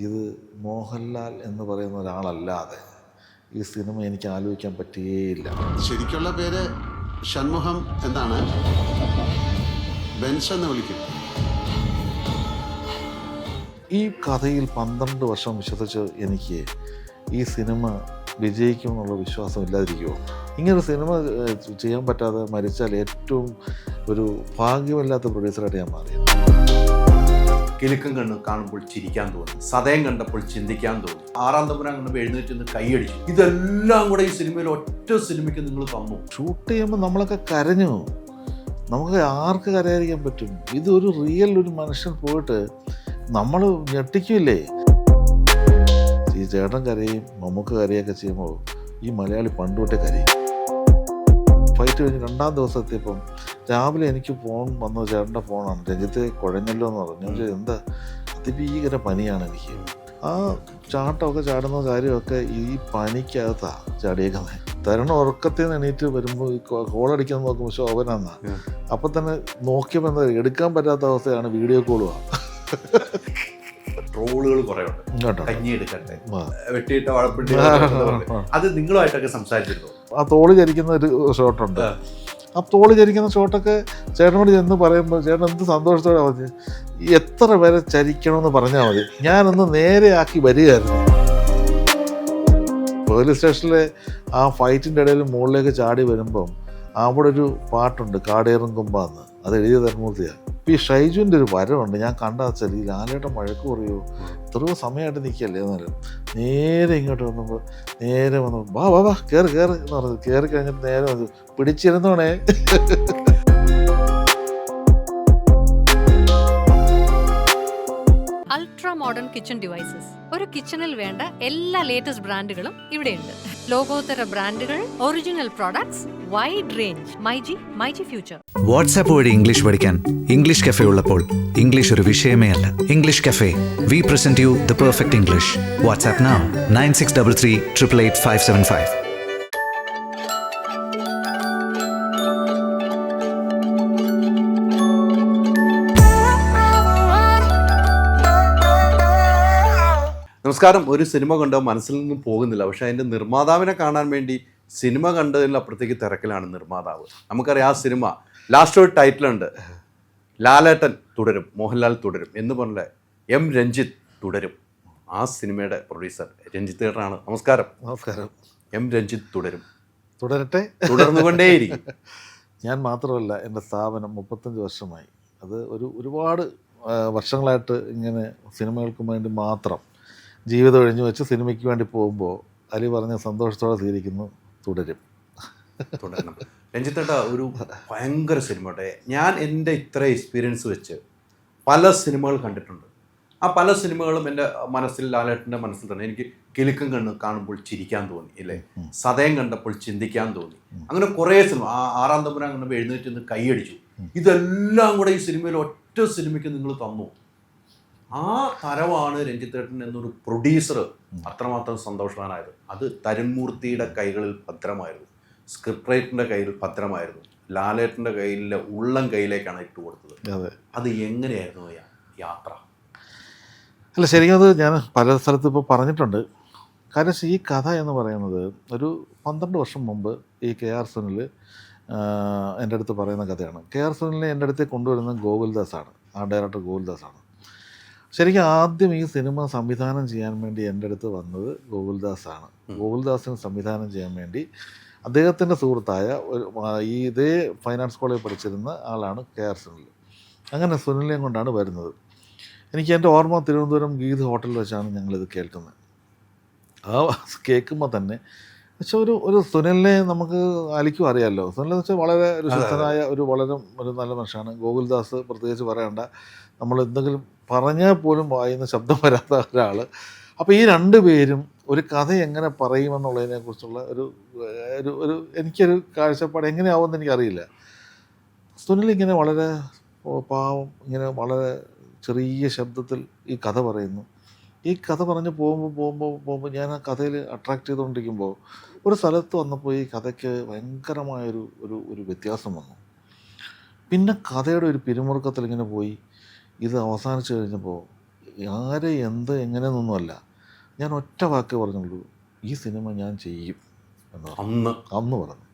ഇത് മോഹൻലാൽ എന്ന് പറയുന്ന ഒരാളല്ലാതെ ഈ സിനിമ എനിക്ക് ആലോചിക്കാൻ പറ്റുകയില്ല. ശരിക്കുള്ള പേര് ഷൺമുഖം എന്നാണ്, ബെൻസ് എന്ന് വിളിക്കും. ഈ കഥയിൽ 12 വർഷം വിശ്വസിച്ച് എനിക്ക് ഈ സിനിമ വിജയിക്കുമെന്നുള്ള വിശ്വാസം ഇല്ലാതിരിക്കുമോ? ഇങ്ങനൊരു സിനിമ ചെയ്യാൻ പറ്റാതെ മരിച്ചാൽ ഏറ്റവും ഒരു ഭാഗ്യമില്ലാത്ത പ്രൊഡ്യൂസറായിട്ട് ഞാൻ മാറിയത്. കിലുക്കം കണ്ണ് കാണുമ്പോൾ ചിരിക്കാൻ തോന്നി, സതയം കണ്ടപ്പോൾ ചിന്തിക്കാൻ തോന്നി, ആറാം തമ്പുരാൻ കണ്ടപ്പോൾ എഴുന്നേറ്റ് നിന്ന് കൈയടിച്ചു. ഇതെല്ലാം കൂടെ ഈ സിനിമയിൽ ഒറ്റ സിനിമയ്ക്ക് നിങ്ങൾ തന്നു. ഷൂട്ട് ചെയ്യുമ്പോൾ നമ്മളൊക്കെ കരഞ്ഞു. നമുക്ക് ആർക്ക് കരയാതിരിക്കാൻ പറ്റും? ഇതൊരു റിയൽ ഒരു മനുഷ്യൻ പോയിട്ട് നമ്മൾ ഞെട്ടിക്കില്ലേ? ഈ ചേട്ടൻ കരയും, നമുക്ക് കരയൊക്കെ ചെയ്യുമ്പോൾ ഈ മലയാളി പണ്ടുതൊട്ടേ കരയും. ഫൈറ്റ് കഴിഞ്ഞ് 2ാം ദിവസം എത്തിയപ്പം രാവിലെ എനിക്ക് ഫോൺ വന്നു, ചേട്ടൻ്റെ ഫോണാണ്. രഞ്ജിത്ത് കുഴഞ്ഞല്ലോ എന്ന് പറഞ്ഞു. ഞാൻ ചോദിച്ചു എന്താ? അതിഭീകര പനിയാണ് എനിക്ക്. ആ ചാട്ടമൊക്കെ ചാടുന്ന കാര്യമൊക്കെ ഈ പനിക്കകത്താണ് ചാടിയേക്കുന്നത്. തരണം ഉറക്കത്തിൽ നിന്ന് എണീറ്റ് വരുമ്പോൾ ഈ കോളടിക്കാൻ നോക്കുമ്പോൾ ശോഭനാന്നാ. അപ്പം തന്നെ നോക്കിയപ്പോൾ എന്താ എടുക്കാൻ പറ്റാത്ത അവസ്ഥയാണ്. വീഡിയോ കോളുമാണ്. ട്രോളുകൾ കുറേ ഉണ്ട്. കഞ്ഞി എടുക്കട്ടെ, വെട്ടിയിട്ട വാഴപ്പിണ്ടി, അത് നിങ്ങളുമായിട്ടൊക്കെ സംസാരിച്ചിരുന്നു. ആ തോള് ചരിക്കുന്ന ഒരു ഷോട്ടുണ്ട്. ആ തോള് ചരിക്കുന്ന ഷോട്ടൊക്കെ ചേട്ടനോട് ചെന്ന് പറയുമ്പോൾ ചേട്ടൻ എന്ത് സന്തോഷത്തോടെ മതി, എത്ര പേരെ ചരിക്കണമെന്ന് പറഞ്ഞാൽ മതി, ഞാനൊന്ന് നേരെയാക്കി വരികയായിരുന്നു. പോലീസ് സ്റ്റേഷനിലെ ആ ഫൈറ്റിൻ്റെ ഇടയിൽ മുകളിലേക്ക് ചാടി വരുമ്പം അവിടെ ഒരു പാട്ടുണ്ട്, കാടേറും കുമ്പാന്ന്. അത് എഴുതിയ ധർമ്മൂർത്തിയാണ്. ഇപ്പം ഈ ഷൈജുവിൻ്റെ ഒരു വരവുണ്ട്. ഞാൻ കണ്ടാച്ചാൽ ഈ ലാലേട്ടൻ വഴക്ക് പറയൂ, എത്രയോ സമയമായിട്ട് നിൽക്കല്ലേ എന്നാലും നേരെ ഇങ്ങോട്ട് വന്നപ്പോൾ നേരെ വന്നപ്പോൾ വാ വാ വാ കയറി കയറി എന്ന് പറഞ്ഞു. കയറി കഴിഞ്ഞിട്ട് നേരെ വന്നു പിടിച്ചിരുന്നോണേ. Ultra modern kitchen devices. ഒരു കിച്ചണിൽ വേണ്ട എല്ലാ ലേറ്റസ്റ്റ് ബ്രാൻഡുകളും ഇവിടെയുണ്ട്. ലോകോത്തര ബ്രാൻഡുകൾ, original products, wide range. MyG future. WhatsApp വഴി ഇംഗ്ലീഷ് പഠിക്കാൻ ഇംഗ്ലീഷ് കഫേ ഉള്ളപ്പോൾ ഇംഗ്ലീഷ് ഒരു വിഷയമേ അല്ല. English cafe, we present you the perfect English. WhatsApp now 9633 888 575. നമസ്കാരം. ഒരു സിനിമ കണ്ടോ മനസ്സിൽ നിന്നും പോകുന്നില്ല, പക്ഷേ അതിൻ്റെ നിർമ്മാതാവിനെ കാണാൻ വേണ്ടി സിനിമ കണ്ടതിൽ അപ്പുറത്തേക്ക് തിരക്കിലാണ് നിർമ്മാതാവ്. നമുക്കറിയാം ആ സിനിമ ലാസ്റ്റ് ഒരു ടൈറ്റിലുണ്ട്, ലാലേട്ടൻ തുടരും, മോഹൻലാൽ തുടരും എന്ന് പറഞ്ഞ എം രഞ്ജിത്ത് തുടരും. ആ സിനിമയുടെ പ്രൊഡ്യൂസർ രഞ്ജിത്ത് ചേട്ടനാണ്. നമസ്കാരം. നമസ്കാരം. എം രഞ്ജിത്ത് തുടരും, തുടരട്ടെ, തുടർന്നുകൊണ്ടേയിരിക്കും. ഞാൻ മാത്രമല്ല, എൻ്റെ സ്ഥാപനം 35 വർഷമായി. അത് ഒരുപാട് വർഷങ്ങളായിട്ട് ഇങ്ങനെ സിനിമകൾക്ക് വേണ്ടി മാത്രം ജീവിതം ഒഴിഞ്ഞു വെച്ച് സിനിമയ്ക്ക് വേണ്ടി പോകുമ്പോൾ അലി പറഞ്ഞ സന്തോഷത്തോടെ സ്വീകരിക്കുന്നു, തുടരും. തുടരണം. രഞ്ജിത്തേട്ട ഒരു ഭയങ്കര സിനിമയുടെ ഞാൻ എൻ്റെ ഇത്ര എക്സ്പീരിയൻസ് വെച്ച് പല സിനിമകൾ കണ്ടിട്ടുണ്ട്. ആ പല സിനിമകളും എൻ്റെ മനസ്സിൽ, ലാലേട്ടൻ്റെ മനസ്സിൽ തന്നെ എനിക്ക് കിലുക്കം കണ്ണ് കാണുമ്പോൾ ചിരിക്കാൻ തോന്നി, ഇല്ലേ, സതയം കണ്ടപ്പോൾ ചിന്തിക്കാൻ തോന്നി. അങ്ങനെ കുറേ സിനിമ, ആറാം തമ്പുരാൻ കണ്ടപ്പോൾ എഴുന്നേറ്റ് നിന്ന് കൈയടിച്ചു. ഇതെല്ലാം കൂടെ ഈ സിനിമയിൽ ഒറ്റ സിനിമയ്ക്ക് നിങ്ങൾ തന്നു. ആ തരവാണ് രഞ്ജിത്തേട്ടൻ എന്നൊരു പ്രൊഡ്യൂസർ അത്രമാത്രം സന്തോഷവാനായത്. അത് തരുൺമൂർത്തിയുടെ കൈകളിൽ ഭദ്രമായിരുന്നു, സ്ക്രിപ്റ്റ് റൈറ്ററിൻ്റെ കയ്യിൽ ഭദ്രമായിരുന്നു, ലാലേട്ടൻ്റെ കയ്യിലെ ഉള്ളം കയ്യിലേക്കാണ് ഇട്ട് കൊടുത്തത്. അത് എങ്ങനെയായിരുന്നു യാത്ര? അല്ല, ശരിക്കും അത് ഞാൻ പല സ്ഥലത്തും ഇപ്പോൾ പറഞ്ഞിട്ടുണ്ട്. കാരണം ഈ കഥ എന്ന് പറയുന്നത് ഒരു 12 വർഷം മുമ്പ് ഈ KR സുനിൽ എൻ്റെ അടുത്ത് പറയുന്ന കഥയാണ്. KR സുനിലിനെ എൻ്റെ അടുത്ത് കൊണ്ടുവരുന്നത് ഗോകുൽദാസാണ്, ആ ഡയറക്ടർ ഗോകുൽദാസാണ്. ശരിക്കും ആദ്യം ഈ സിനിമ സംവിധാനം ചെയ്യാൻ വേണ്ടി എൻ്റെ അടുത്ത് വന്നത് ഗോകുൽദാസാണ്. ഗോകുൽദാസിന് സംവിധാനം ചെയ്യാൻ വേണ്ടി അദ്ദേഹത്തിൻ്റെ സുഹൃത്തായ ഈ ഇതേ ഫൈനാൻസ് കോളേജിൽ പഠിച്ചിരുന്ന ആളാണ് KR സുനിൽ. അങ്ങനെ സുനിലിനെയും കൊണ്ടാണ് വരുന്നത്. എനിക്ക് എൻ്റെ ഓർമ്മ തിരുവനന്തപുരം ഗീത് ഹോട്ടലിൽ വെച്ചാണ് ഞങ്ങളിത് കേൾക്കുന്നത്. ആ കേൾക്കുമ്പോൾ തന്നെ പക്ഷെ ഒരു സുനിലിനെ നമുക്ക് അലിക്കും അറിയാമല്ലോ. സുനിൽ എന്ന് വെച്ചാൽ വളരെ ഒരു ശുദ്ധനായ വളരെ നല്ല മനുഷ്യനാണ്. ഗോകുൽദാസ് പ്രത്യേകിച്ച് പറയണ്ട, നമ്മൾ എന്തെങ്കിലും പറഞ്ഞാൽ പോലും വായിന്ന് ശബ്ദം വരാത്ത ഒരാൾ. അപ്പോൾ ഈ 2 പേരും ഒരു കഥ എങ്ങനെ പറയുമെന്നുള്ളതിനെക്കുറിച്ചുള്ള ഒരു എനിക്കൊരു കാഴ്ചപ്പാട് എങ്ങനെയാവുമെന്ന് എനിക്കറിയില്ല. സുനിൽ ഇങ്ങനെ വളരെ പാവം, ഇങ്ങനെ വളരെ ചെറിയ ശബ്ദത്തിൽ ഈ കഥ പറയുന്നു. ഈ കഥ പറഞ്ഞ് പോകുമ്പോൾ ഞാൻ ആ കഥയിൽ അട്രാക്റ്റ് ചെയ്തുകൊണ്ടിരിക്കുമ്പോൾ ഒരു സ്ഥലത്ത് വന്നപ്പോൾ ഈ കഥയ്ക്ക് ഭയങ്കരമായൊരു ഒരു വ്യത്യാസം വന്നു. പിന്നെ കഥയുടെ ഒരു പിരിമുറുക്കത്തിൽ ഇങ്ങനെ പോയി ഇത് അവസാനിച്ച് കഴിഞ്ഞപ്പോൾ ആരെ എന്ത് എങ്ങനെയെന്നൊന്നുമല്ല, ഞാൻ ഒറ്റ വാക്ക് പറഞ്ഞുള്ളൂ, ഈ സിനിമ ഞാൻ ചെയ്യും എന്ന് പറഞ്ഞു. അന്ന് പറഞ്ഞു.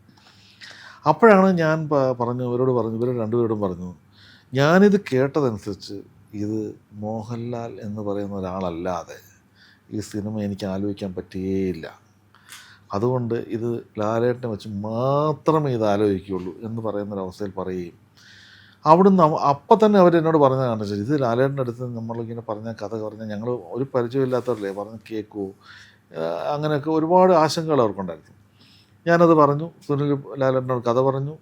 അപ്പോഴാണ് ഞാൻ പറഞ്ഞു, ഇവരോട് പറഞ്ഞു, ഇവർ രണ്ടുപേരോടും പറഞ്ഞു, ഞാനിത് കേട്ടതനുസരിച്ച് ഇത് മോഹൻലാൽ എന്ന് പറയുന്ന ഒരാളല്ലാതെ ഈ സിനിമ എനിക്ക് ആലോചിക്കാൻ പറ്റുകയില്ല. അതുകൊണ്ട് ഇത് ലാലേട്ടനെ വെച്ച് മാത്രമേ ഇത് ആലോചിക്കുകയുള്ളൂ എന്ന് പറയുന്നൊരവസ്ഥയിൽ പറയുകയും അവിടുന്ന് അപ്പം തന്നെ അവരെന്നോട് പറഞ്ഞതാണ്, ശരി ഇത് ലാലേട്ടൻ്റെ അടുത്ത് നമ്മളിങ്ങനെ പറഞ്ഞ കഥ പറഞ്ഞാൽ ഞങ്ങൾ ഒരു പരിചയമില്ലാത്തവരല്ലേ പറഞ്ഞ് കേൾക്കുമോ, അങ്ങനെയൊക്കെ ഒരുപാട് ആശങ്കകൾ അവർക്കുണ്ടായിരുന്നു. ഞാനത് പറഞ്ഞു, സുനിൽ ലാലേട്ടനോട് കഥ പറഞ്ഞു.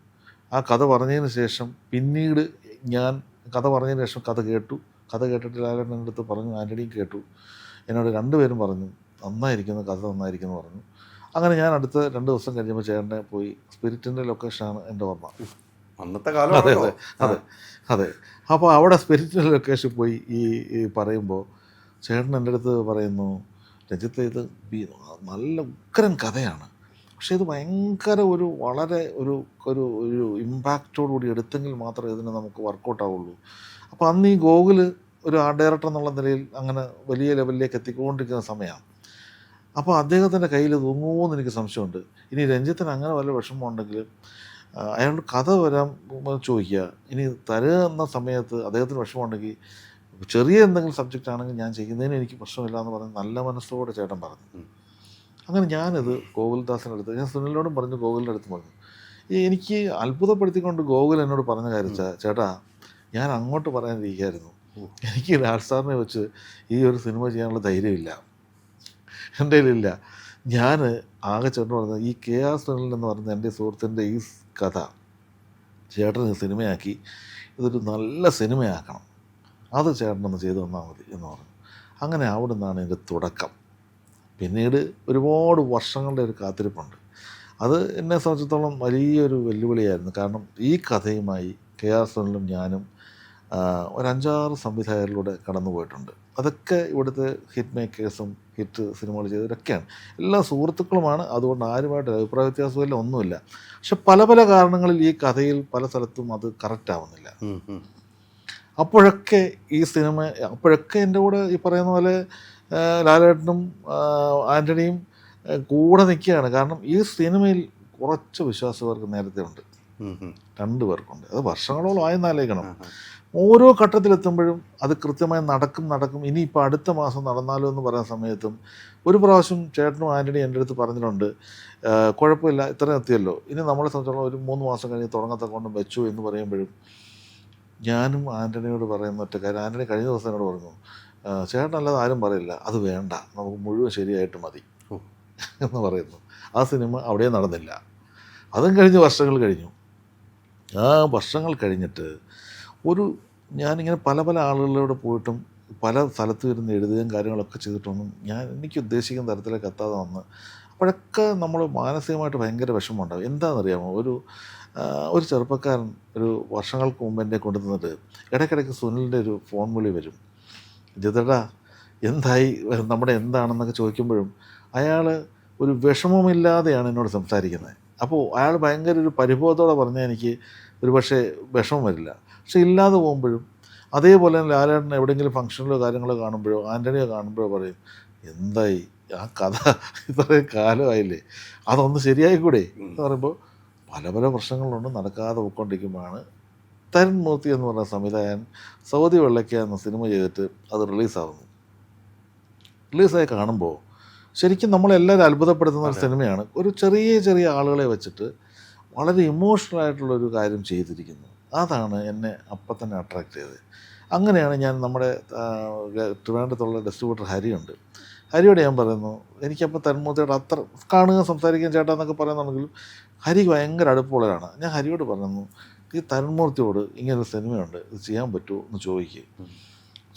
ആ കഥ പറഞ്ഞതിന് ശേഷം പിന്നീട് ഞാൻ കഥ പറഞ്ഞതിന് ശേഷം കഥ കേട്ടു. കഥ കേട്ടിട്ട് ലാലേട്ടൻ്റെ അടുത്ത് പറഞ്ഞു, ആൻ്റണിയും കേട്ടു. എന്നോട് രണ്ടുപേരും പറഞ്ഞു നന്നായിരിക്കുന്നു, കഥ നന്നായിരിക്കുന്നു പറഞ്ഞു. അങ്ങനെ ഞാൻ അടുത്ത 2 ദിവസം കഴിഞ്ഞപ്പോൾ ചേട്ടനെ പോയി, സ്പിരിറ്റിൻ്റെ ലൊക്കേഷനാണ് എൻ്റെ ഓർമ്മ, അന്നത്തെ കാലം. അതെ അതെ അതെ അതെ. അപ്പോൾ അവിടെ സ്പിരിറ്റിൻ്റെ ലൊക്കേഷൻ പോയി ഈ പറയുമ്പോൾ ചേട്ടൻ എൻ്റെ അടുത്ത് പറയുന്നു, രഞ്ജിത്ത് ഇത് നല്ല ഉഗ്രൻ കഥയാണ്, പക്ഷേ ഇത് ഭയങ്കര വളരെ ഒരു ഇമ്പാക്റ്റോടുകൂടി എടുത്തെങ്കിൽ മാത്രമേ ഇതിന് നമുക്ക് വർക്കൗട്ടാവുള്ളൂ. അപ്പോൾ അന്ന് ഈ ഗോകുൽ ഒരു ആർട്ട് ഡയറക്ടർ എന്നുള്ള നിലയിൽ അങ്ങനെ വലിയ ലെവലിലേക്ക് എത്തിക്കൊണ്ടിരിക്കുന്ന സമയമാണ്. അപ്പോൾ അദ്ദേഹത്തിൻ്റെ കയ്യിൽ തൂങ്ങുമോയെന്ന് എനിക്ക് സംശയമുണ്ട്. ഇനി രഞ്ജിത്തിന് അങ്ങനെ വല്ല വിഷമമുണ്ടെങ്കിൽ അയാളുടെ കഥ വരാൻ ചോദിക്കുക. ഇനി തരുന്ന സമയത്ത് അദ്ദേഹത്തിന് വിഷമമുണ്ടെങ്കിൽ ചെറിയ എന്തെങ്കിലും സബ്ജക്റ്റ് ആണെങ്കിൽ ഞാൻ ചെയ്യുന്നതിന് എനിക്ക് പ്രശ്നമില്ല എന്ന് പറഞ്ഞ് നല്ല മനസ്സോടെ ചേട്ടൻ പറഞ്ഞു. അങ്ങനെ ഞാനിത് ഗോകുൽദാസിൻ്റെ അടുത്ത്, ഞാൻ സുനിലിനോടും പറഞ്ഞു, ഗോകുലിൻ്റെ അടുത്ത് പറഞ്ഞു. എനിക്ക് അത്ഭുതപ്പെടുത്തിക്കൊണ്ട് ഗോകുൽ എന്നോട് പറഞ്ഞ കാര്യം ചേട്ടാ, ഞാൻ അങ്ങോട്ട് പറയാനിരിക്കുകയായിരുന്നു, എനിക്ക് ലാൽ സാറിനെ വെച്ച് ഈ ഒരു സിനിമ ചെയ്യാനുള്ള ധൈര്യമില്ല, എൻ്റെ കയ്യിലില്ല. ഞാൻ ആകെ ചേട്ടൻ പറഞ്ഞത് ഈ KR സുനിൽ എന്ന് പറയുന്ന എൻ്റെ സുഹൃത്തിൻ്റെ ഈ കഥ ചേട്ടന് സിനിമയാക്കി ഇതൊരു നല്ല സിനിമയാക്കണം, അത് ചേട്ടനൊന്ന് ചെയ്തു തന്നാൽ മതി എന്ന് പറഞ്ഞു. അങ്ങനെ അവിടെ നിന്നാണ് എൻ്റെ തുടക്കം. പിന്നീട് ഒരുപാട് വർഷങ്ങളുടെ ഒരു കാത്തിരിപ്പുണ്ട്. അത് എന്നെ സംബന്ധിച്ചിടത്തോളം വലിയൊരു വെല്ലുവിളിയായിരുന്നു. കാരണം ഈ കഥയുമായി KR സുനിലും ഞാനും ഒരു 5-6 സംവിധായകരിലൂടെ കടന്നു പോയിട്ടുണ്ട്. അതൊക്കെ ഇവിടുത്തെ ഹിറ്റ് മേക്കേഴ്സും ഹിറ്റ് സിനിമകൾ ചെയ്തവരൊക്കെയാണ്, എല്ലാ സുഹൃത്തുക്കളുമാണ്. അതുകൊണ്ട് ആരുമായിട്ട് അഭിപ്രായ വ്യത്യാസമില്ല, ഒന്നുമില്ല. പക്ഷെ പല പല കാരണങ്ങളിൽ ഈ കഥയിൽ പല സ്ഥലത്തും അത് കറക്റ്റ് ആവുന്നില്ല. അപ്പോഴൊക്കെ ഈ സിനിമ, അപ്പോഴൊക്കെ എൻ്റെ കൂടെ ഈ പറയുന്ന പോലെ ലാലേട്ടനും ആൻ്റണിയും കൂടെ നിൽക്കുകയാണ്. കാരണം ഈ സിനിമയിൽ കുറച്ച് വിശ്വാസവർക്ക് നേരത്തെ ഉണ്ട്, 2 പേർക്കുണ്ട്. അത് വർഷങ്ങളോളം ആയെന്നാലേക്കണം. ഓരോ ഘട്ടത്തിലെത്തുമ്പോഴും അത് കൃത്യമായി നടക്കും. ഇനിയിപ്പോൾ അടുത്ത മാസം നടന്നാലോ എന്ന് പറയുന്ന സമയത്തും ഒരു പ്രാവശ്യം ചേട്ടനും ആൻ്റണി എൻ്റെ അടുത്ത് പറഞ്ഞിട്ടുണ്ട്, കുഴപ്പമില്ല ഇത്രയും എത്തിയല്ലോ, ഇനി നമ്മളെ സംബന്ധിച്ചോളം ഒരു 3 മാസം കഴിഞ്ഞ് തുടങ്ങത്തക്കൊണ്ടും വെച്ചു എന്ന് പറയുമ്പോഴും ഞാനും ആൻ്റണിയോട് പറയുന്ന ഒറ്റ കാര്യം, ആൻ്റണി കഴിഞ്ഞ ദിവസം എന്നോട് പറഞ്ഞു, ചേട്ടനല്ലാതെ ആരും പറയില്ല, അത് വേണ്ട, നമുക്ക് മുഴുവൻ ശരിയായിട്ട് മതി എന്ന് പറയുന്നു. ആ സിനിമ അവിടെ നടന്നില്ല. അതും കഴിഞ്ഞ് വർഷങ്ങൾ കഴിഞ്ഞു. ആ വർഷങ്ങൾ കഴിഞ്ഞിട്ട് ഞാനിങ്ങനെ പല പല ആളുകളിലൂടെ പോയിട്ടും പല സ്ഥലത്ത് ഇരുന്ന് എഴുതുകയും കാര്യങ്ങളൊക്കെ ചെയ്തിട്ടൊന്നും എനിക്ക് ഉദ്ദേശിക്കുന്ന തരത്തിലേക്ക് എത്താതെ വന്ന് അപ്പോഴൊക്കെ നമ്മൾ മാനസികമായിട്ട് ഭയങ്കര വിഷമമുണ്ടാകും. എന്താണെന്നറിയാമോ, ഒരു ചെറുപ്പക്കാരൻ ഒരു വർഷങ്ങൾക്ക് മുമ്പ് എന്നെ കൊണ്ടുവന്നിട്ട് ഇടയ്ക്കിടയ്ക്ക് സുനിലിൻ്റെ ഒരു ഫോൺ വിളി വരും, ജിതേട്ടാ എന്തായി, നമ്മുടെ എന്താണെന്നൊക്കെ ചോദിക്കുമ്പോഴും അയാൾ ഒരു വിഷമമില്ലാതെയാണ് എന്നോട് സംസാരിക്കുന്നത്. അപ്പോൾ അയാൾ ഭയങ്കര ഒരു പരിഭവത്തോടെ പറഞ്ഞാൽ എനിക്ക് ഒരു പക്ഷേ വിഷമം വരില്ല. പക്ഷെ ഇല്ലാതെ പോകുമ്പോഴും അതേപോലെ തന്നെ ലാലേട്ടൻ എവിടെയെങ്കിലും ഫംഗ്ഷനിലോ കാര്യങ്ങളോ കാണുമ്പോഴോ ആൻ്റണിയോ കാണുമ്പോഴോ പറയും, എന്തായി ആ കഥ, ഇത്രയും കാലമായില്ലേ, അതൊന്ന് ശരിയായിക്കൂടെ എന്ന് പറയുമ്പോൾ പല പല പ്രശ്നങ്ങളുണ്ട് നടക്കാതെ പോയിക്കൊണ്ടിരിക്കുമ്പോഴാണ് തരുൺ മൂർത്തി എന്ന് പറഞ്ഞ സംവിധായകൻ സൗദി വെള്ളയ്ക്ക എന്ന സിനിമ ചെയ്തിട്ട് അത് റിലീസാവുന്നു. റിലീസായി കാണുമ്പോൾ ശരിക്കും നമ്മളെല്ലാവരും അത്ഭുതപ്പെടുത്തുന്ന ഒരു സിനിമയാണ്. ഒരു ചെറിയ ആളുകളെ വെച്ചിട്ട് വളരെ ഇമോഷണലായിട്ടുള്ളൊരു കാര്യം ചെയ്തിരിക്കുന്നു. അതാണ് എന്നെ അപ്പം തന്നെ അട്രാക്റ്റ് ചെയ്തത്. അങ്ങനെയാണ് ഞാൻ നമ്മുടെ ട്രിവാൻഡ്രത്തുള്ള ഡിസ്ട്രിബ്യൂട്ടർ ഹരിയുണ്ട്, ഹരിയോട് ഞാൻ പറയുന്നു, എനിക്കപ്പോൾ തന്മൂർത്തിയോട് അത്ര കാണുക സംസാരിക്കാൻ ചേട്ടാ എന്നൊക്കെ പറയുന്നുണ്ടെങ്കിലും ഹരിക്ക് ഭയങ്കര അടുപ്പമുള്ളവരാണ്. ഞാൻ ഹരിയോട് പറയുന്നു, ഈ തന്മൂർത്തിയോട് ഇങ്ങനൊരു സിനിമയുണ്ട്, ഇത് ചെയ്യാൻ പറ്റുമോ എന്ന്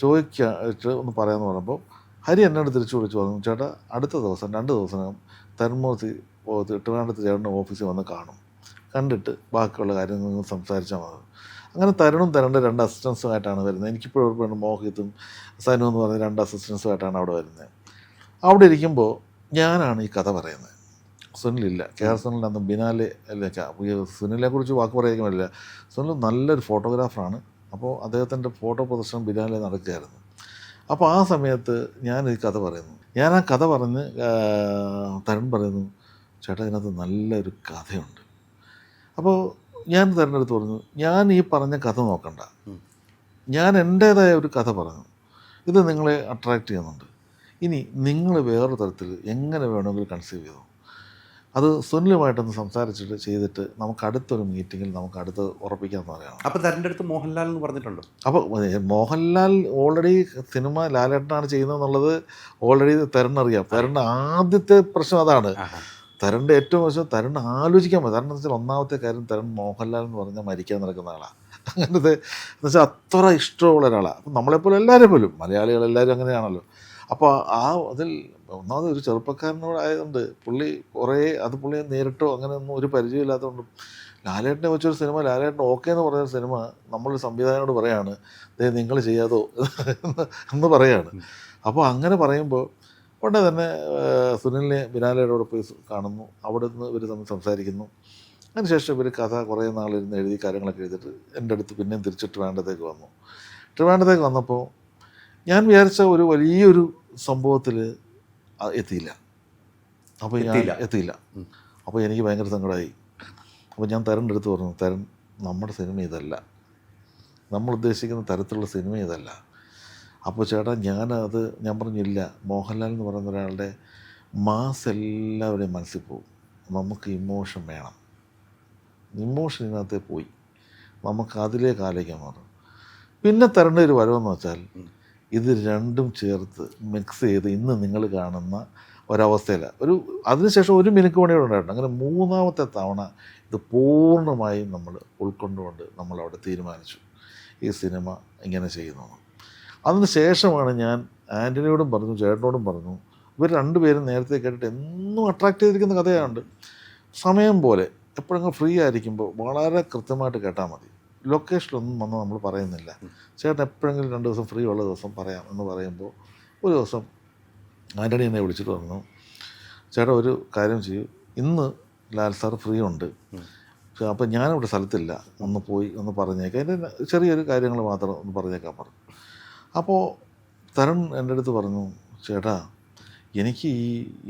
ചോദിച്ചിട്ട് ഒന്ന് പറയാമെന്ന് പറഞ്ഞപ്പോൾ ഹരി എന്നോട് തിരിച്ചു വിളിച്ച് പറഞ്ഞു, ചേട്ടാ അടുത്ത ദിവസം 2 ദിവസം തന്മൂർത്തി ട്രിവാൻഡ്രത്ത് ചേട്ടൻ്റെ ഓഫീസിൽ വന്ന് കാണും, കണ്ടിട്ട് ബാക്കിയുള്ള കാര്യങ്ങൾ സംസാരിച്ചാൽ മതി. അങ്ങനെ തരുണും തരണ്ട 2 അസിസ്റ്റൻസുമായിട്ടാണ് വരുന്നത്. എനിക്കിപ്പോഴും ഓർമ്മയുണ്ട്, മോഹിത്തും സനു എന്ന് പറഞ്ഞ 2 അസിസ്റ്റൻസുമായിട്ടാണ് അവിടെ വരുന്നത്. അവിടെ ഇരിക്കുമ്പോൾ ഞാനാണ് ഈ കഥ പറയുന്നത്, സുനിലില്ല. KR സുനിൽ അന്ന് ബിനാലെ സുനിലിനെ കുറിച്ച് വാക്ക് പറയാൻ പറ്റില്ല. സുനിൽ നല്ലൊരു ഫോട്ടോഗ്രാഫറാണ്. അപ്പോൾ അദ്ദേഹത്തിൻ്റെ ഫോട്ടോ പ്രദർശനം ബിനാലെ നടക്കുകയായിരുന്നു. അപ്പോൾ ആ സമയത്ത് ഞാൻ ഈ കഥ പറയുന്നു. ഞാൻ ആ കഥ പറഞ്ഞ് തരുൺ പറയുന്നു, ചേട്ടാ ഇതിനകത്ത് നല്ലൊരു കഥയുണ്ട്. അപ്പോൾ ഞാൻ തരുണടുത്ത് പറഞ്ഞു, ഞാൻ ഈ പറഞ്ഞ കഥ നോക്കണ്ട, ഞാൻ എൻ്റേതായ ഒരു കഥ പറഞ്ഞു, ഇത് നിങ്ങളെ അട്രാക്റ്റ് ചെയ്യുന്നുണ്ട്, ഇനി നിങ്ങൾ വേറൊരു തരത്തിൽ എങ്ങനെ വേണമെങ്കിലും കൺസീവ് ചെയ്തു. അത് സുനിലുമായിട്ടൊന്ന് സംസാരിച്ചിട്ട് ചെയ്തിട്ട് നമുക്ക് അടുത്തൊരു മീറ്റിങ്ങിൽ നമുക്ക് അടുത്ത് ഉറപ്പിക്കാമെന്ന് പറയണം. അപ്പോൾ തരൻ്റെ അടുത്ത് മോഹൻലാൽ എന്ന് പറഞ്ഞിട്ടുണ്ടോ? അപ്പോൾ മോഹൻലാൽ ഓൾറെഡി സിനിമ ലാലേട്ടനാണ് ചെയ്യുന്നതെന്നുള്ളത് ഓൾറെഡി തരുണറിയാം. തരുണിൻ്റെ ആദ്യത്തെ പ്രശ്നം അതാണ്. തരുണിൻ്റെ ഏറ്റവും വശം തരുൺ ആലോചിക്കാൻ പറ്റും. കാരണം എന്ന് വെച്ചാൽ ഒന്നാമത്തെ കാര്യം, തരുൺ മോഹൻലാൽ എന്ന് പറഞ്ഞാൽ മരിക്കാൻ നടക്കുന്ന ആളാണ്. അങ്ങനത്തെ എന്ന് വെച്ചാൽ അത്ര ഇഷ്ടമുള്ള ഒരാളാണ്. അപ്പം നമ്മളെപ്പോലെ എല്ലാവരും പോലും മലയാളികളെല്ലാവരും അങ്ങനെയാണല്ലോ. അപ്പോൾ അതിൽ ഒന്നാമത് ഒരു ചെറുപ്പക്കാരനോടായതുകൊണ്ട് പുള്ളി പുള്ളി നേരിട്ടോ അങ്ങനെയൊന്നും ഒരു പരിചയമില്ലാത്തതുകൊണ്ട് ലാലേട്ടനെ വെച്ചൊരു സിനിമ, ലാലേട്ടൻ ഓക്കെ എന്ന് പറഞ്ഞൊരു സിനിമ നമ്മളൊരു സംവിധായകനോട് പറയാണ്, നിങ്ങൾ ചെയ്യാതോ എന്ന് പറയാണ്. അപ്പോൾ അങ്ങനെ പറയുമ്പോൾ ഉടനെ തന്നെ സുനിലിനെ ബിനാലയോട് പോയി കാണുന്നു. അവിടെ നിന്ന് ഇവർ തമ്മിൽ സംസാരിക്കുന്നു. അതിനുശേഷം ഇവർ കഥ കുറേ നാളിരുന്ന് എഴുതി കാര്യങ്ങളൊക്കെ എഴുതിയിട്ട് എൻ്റെ അടുത്ത് പിന്നെയും തിരിച്ച് ട്രിവാൻഡ്രത്തേക്ക് വന്നു. ട്രിവാൻഡ്രത്തേക്ക് വന്നപ്പോൾ ഞാൻ വിചാരിച്ച ഒരു വലിയൊരു സംഭവത്തിൽ എത്തിയില്ല. അപ്പോൾ എത്തിയില്ല. അപ്പോൾ എനിക്ക് ഭയങ്കര സങ്കടമായി. അപ്പോൾ ഞാൻ തരൻ്റെ അടുത്ത് പറഞ്ഞു, തരൻ, നമ്മുടെ സിനിമ ഇതല്ല, നമ്മൾ ഉദ്ദേശിക്കുന്ന തരത്തിലുള്ള സിനിമ ഇതല്ല. അപ്പോൾ ചേട്ടാ ഞാൻ പറഞ്ഞില്ല, മോഹൻലാൽ എന്ന് പറയുന്ന ഒരാളുടെ മാസ് എല്ലാവരുടെയും മനസ്സിൽ പോകും, നമുക്ക് ഇമോഷൻ വേണം. ഇമോഷൻ ഇതിനകത്ത് പോയി, നമുക്ക് അതിലേക്ക് ആലോചിക്കാൻ പറഞ്ഞു. പിന്നെ തരേണ്ട ഒരു വരവെന്ന് വെച്ചാൽ ഇത് രണ്ടും ചേർത്ത് മിക്സ് ചെയ്ത് ഇന്ന് നിങ്ങൾ കാണുന്ന ഒരവസ്ഥയിലാണ്. അതിനുശേഷം ഒരു മിനുക്ക് പണിയോടെ ഉണ്ടായിട്ടുണ്ട്. അങ്ങനെ മൂന്നാമത്തെ തവണ ഇത് പൂർണ്ണമായും നമ്മൾ ഉൾക്കൊണ്ടുകൊണ്ട് നമ്മളവിടെ തീരുമാനിച്ചു ഈ സിനിമ ഇങ്ങനെ ചെയ്യുന്നു. അതിന് ശേഷമാണ് ഞാൻ ആൻ്റണിയോടും പറഞ്ഞു, ചേട്ടനോടും പറഞ്ഞു. ഇവർ രണ്ടുപേരും നേരത്തെ കേട്ടിട്ട് എന്നും അട്രാക്റ്റ് ചെയ്തിരിക്കുന്ന കഥയുണ്ട്. സമയം പോലെ എപ്പോഴെങ്കിലും ഫ്രീ ആയിരിക്കുമ്പോൾ വളരെ കൃത്യമായിട്ട് കേട്ടാൽ മതി. ലൊക്കേഷനിലൊന്നും വന്ന് നമ്മൾ പറയുന്നില്ല. ചേട്ടൻ എപ്പോഴെങ്കിലും 2 ദിവസം ഫ്രീ ഉള്ള ദിവസം പറയാം എന്ന് പറയുമ്പോൾ ഒരു ദിവസം ആൻ്റണി എന്നെ വിളിച്ചിട്ട് പറഞ്ഞു, ചേട്ടാ ഒരു കാര്യം ചെയ്യൂ, ഇന്ന് ലാൽ സാർ ഫ്രീ ഉണ്ട്, അപ്പോൾ ഞാനിവിടെ സ്ഥലത്തില്ല, ഒന്ന് പോയി ഒന്ന് പറഞ്ഞേക്കാം, അതിൻ്റെ ചെറിയൊരു കാര്യങ്ങൾ മാത്രം ഒന്ന് പറഞ്ഞേക്കാൻ പറഞ്ഞു. അപ്പോൾ തരുൺ എൻ്റെ അടുത്ത് പറഞ്ഞു, ചേട്ടാ എനിക്ക്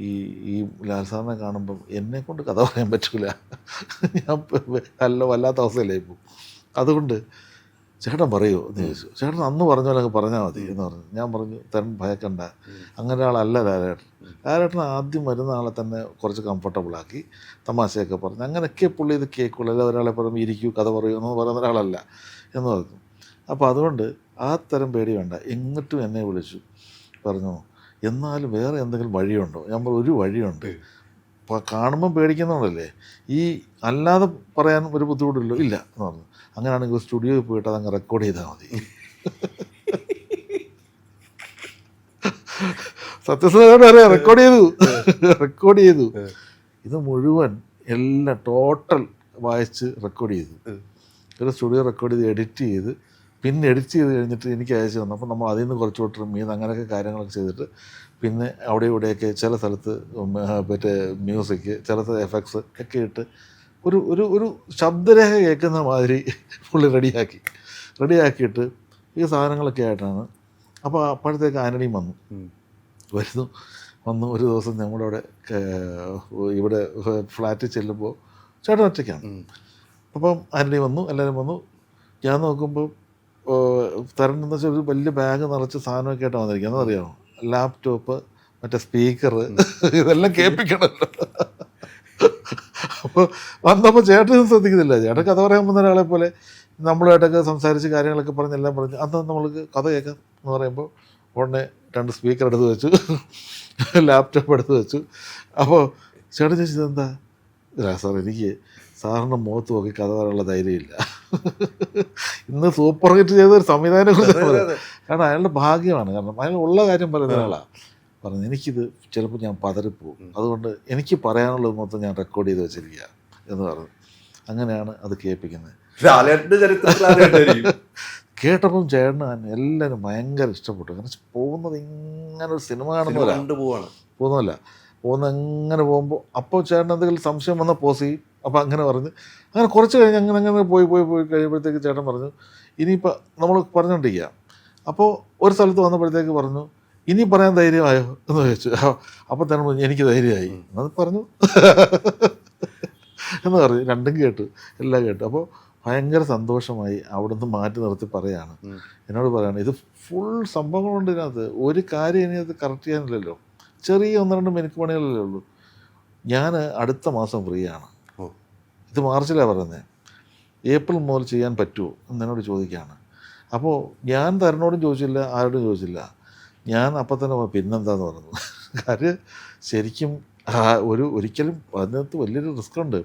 ഈ ലാൽ സാറിനെ കാണുമ്പം എന്നെക്കൊണ്ട് കഥ പറയാൻ പറ്റില്ല, ഞാൻ വല്ലാത്ത അവസ്ഥയിലായി പോകും, അതുകൊണ്ട് ചേട്ടൻ പറയുമോ എന്ന് ചോദിച്ചു. ചേട്ടൻ അന്ന് പറഞ്ഞ പോലെയൊക്കെ പറഞ്ഞാൽ മതി എന്ന് പറഞ്ഞു. ഞാൻ പറഞ്ഞു, തരുൺ ഭയക്കണ്ട, അങ്ങനെ ഒരാളല്ല ലാലേട്ടൻ. ലാലേട്ടൻ ആദ്യം വരുന്ന ആളെ തന്നെ കുറച്ച് കംഫർട്ടബിളാക്കി തമാശയൊക്കെ പറഞ്ഞു, അങ്ങനെയൊക്കെ പുള്ളി ഇത് കേൾക്കുള്ളൂ, അല്ല ഒരാളെ പറയുമ്പോൾ ഇരിക്കൂ കഥ പറയൂ എന്ന് പറയുന്ന ഒരാളല്ല എന്ന് പറഞ്ഞു. അപ്പോൾ അതുകൊണ്ട് ആ തരം പേടി വേണ്ട. എന്നിട്ടും എന്നെ വിളിച്ചു പറഞ്ഞു, എന്നാലും വേറെ എന്തെങ്കിലും വഴിയുണ്ടോ? ഞാൻ പറഞ്ഞു, ഒരു വഴിയുണ്ട്, കാണുമ്പം പേടിക്കുന്നതുകൊണ്ടല്ലേ, ഈ അല്ലാതെ പറയാൻ ഒരു ബുദ്ധിമുട്ടില്ലോ, ഇല്ല എന്ന് പറഞ്ഞു. അങ്ങനെയാണെങ്കിൽ സ്റ്റുഡിയോയിൽ പോയിട്ട് അതങ്ങ് റെക്കോർഡ് ചെയ്താൽ മതി. സത്യസന്ധമായിട്ട് അറിയാം, റെക്കോർഡ് ചെയ്തു. ഇത് മുഴുവൻ എല്ലാം ടോട്ടൽ വായിച്ച് റെക്കോർഡ് ചെയ്തു. ഒരു സ്റ്റുഡിയോ റെക്കോർഡ് ചെയ്ത് എഡിറ്റ് ചെയ്ത് പിന്നെ എഡിറ്റ് ചെയ്ത് കഴിഞ്ഞിട്ട് എനിക്ക് അയച്ചു തന്നു. അപ്പോൾ നമ്മൾ അതിൽ നിന്ന് കുറച്ചുകൂടെ ട്രിം ചെയ്ത് അങ്ങനെയൊക്കെ കാര്യങ്ങളൊക്കെ ചെയ്തിട്ട് പിന്നെ അവിടെ ഇവിടെയൊക്കെ ചില സ്ഥലത്ത് മറ്റേ മ്യൂസിക്, ചില സ്ഥലത്ത് എഫക്ട്സ് ഒക്കെ ഇട്ട് ഒരു ശബ്ദരേഖ കേൾക്കുന്ന മാതിരി പുള്ളി റെഡിയാക്കിയിട്ട് ഈ സാധനങ്ങളൊക്കെ ആയിട്ടാണ്. അപ്പോൾ അപ്പോഴത്തേക്ക് ആൻ്റണിയും വന്നു ഒരു ദിവസം നമ്മളവിടെ ഇവിടെ ഫ്ലാറ്റിൽ ചെല്ലുമ്പോൾ ചേട്ടൻ ഒറ്റയ്ക്കാണ്. അപ്പം ആൻ്റണി വന്നു, എല്ലാവരും വന്നു. ഞാൻ നോക്കുമ്പോൾ തരണമെന്ന് വെച്ചാൽ ഒരു വലിയ ബാഗ് നിറച്ച് സാധനമൊക്കെ ആയിട്ടാണ് വന്നിരിക്കുന്നത്. എന്നറിയാമോ, ലാപ്ടോപ്പ്, മറ്റേ സ്പീക്കർ, ഇതെല്ലാം കേൾപ്പിക്കണമല്ലോ. അപ്പോൾ വന്നപ്പോൾ ചേട്ടൻ ശ്രദ്ധിക്കുന്നില്ല. ചേട്ടൻ കഥ പറയാൻ വന്ന ഒരാളെ പോലെ നമ്മളുമായിട്ടൊക്കെ സംസാരിച്ച് കാര്യങ്ങളൊക്കെ എല്ലാം പറഞ്ഞ് അന്ന് നമ്മൾക്ക് കഥ കേൾക്കാം എന്ന് പറയുമ്പോൾ ഉടനെ 2 സ്പീക്കർ എടുത്ത് വെച്ചു, ലാപ്ടോപ്പ് എടുത്ത് വെച്ചു. അപ്പോൾ ചേട്ടൻ ചോദിച്ചത് എന്താ? ഇല്ല സാർ, എനിക്ക് സാറിൻ്റെ മുഖത്ത് നോക്കി കഥ പറയാനുള്ള ധൈര്യമില്ല. ഇന്ന് സൂപ്പർ ഹിറ്റ് ചെയ്തൊരു സംവിധാനം കുറിച്ച് പറയാം. കാരണം അയാളുടെ ഭാഗ്യമാണ്. കാരണം അയാൾ ഉള്ള കാര്യം പറയുന്ന ഒരാളാണ്. പറഞ്ഞു, എനിക്കിത് ചിലപ്പോൾ ഞാൻ പതറിപ്പോവും, അതുകൊണ്ട് എനിക്ക് പറയാനുള്ളത് മൊത്തം ഞാൻ റെക്കോർഡ് ചെയ്ത് വെച്ചിരിക്കുക എന്ന് പറഞ്ഞു. അങ്ങനെയാണ് അത് കേൾപ്പിക്കുന്നത്. കേട്ടപ്പം ചേട്ടന് എല്ലാവരും ഭയങ്കര ഇഷ്ടപ്പെട്ടു. കാരണം പോകുന്നത് ഇങ്ങനെ ഒരു സിനിമ പോകുന്നതല്ല, എങ്ങനെ പോകുമ്പോൾ അപ്പോൾ ചേട്ടൻ എന്തെങ്കിലും സംശയം വന്നാൽ പോസ് ചെയ്യും. അപ്പോൾ അങ്ങനെ പറഞ്ഞ് അങ്ങനെ കുറച്ച് കഴിഞ്ഞ് അങ്ങനെ പോയി കഴിയുമ്പോഴത്തേക്ക് ചേട്ടൻ പറഞ്ഞു, ഇനിയിപ്പോൾ നമ്മൾ പറഞ്ഞുകൊണ്ടിരിക്കുക. അപ്പോൾ ഒരു സ്ഥലത്ത് വന്നപ്പോഴത്തേക്ക് പറഞ്ഞു, ഇനി പറയാൻ ധൈര്യമായോ എന്ന് ചോദിച്ചു. അപ്പോൾ തന്നെ പറഞ്ഞു, എനിക്ക് ധൈര്യമായി എന്നത് പറഞ്ഞു എന്ന് പറഞ്ഞു. രണ്ടും കേട്ടു, എല്ലാം കേട്ടു. അപ്പോൾ ഭയങ്കര സന്തോഷമായി. അവിടുന്ന് മാറ്റി നിർത്തി പറയാണ്, എന്നോട് പറയാണ്, ഇത് ഫുൾ സംഭവങ്ങളുണ്ട് ഇതിനകത്ത്, ഒരു കാര്യം ഇനി അത് കറക്റ്റ് ചെയ്യാനില്ലല്ലോ, ചെറിയ 1-2 മിനിറ്റ് പണികളല്ലേ ഉള്ളൂ, ഞാൻ അടുത്ത മാസം ഫ്രീ ആണ്. ഇത് മാർച്ചിലാണ് പറയുന്നത്, ഏപ്രിൽ മുതൽ ചെയ്യാൻ പറ്റുമോ എന്നോട് ചോദിക്കുകയാണ്. അപ്പോൾ ഞാൻ തരുണോടും ചോദിച്ചില്ല, ആരോടും ചോദിച്ചില്ല. ഞാൻ അപ്പം തന്നെ പിന്നെന്താന്ന് പറഞ്ഞു. കാര്യം ശരിക്കും ഒരിക്കലും അതിനകത്ത് വലിയൊരു റിസ്ക് ഉണ്ട്.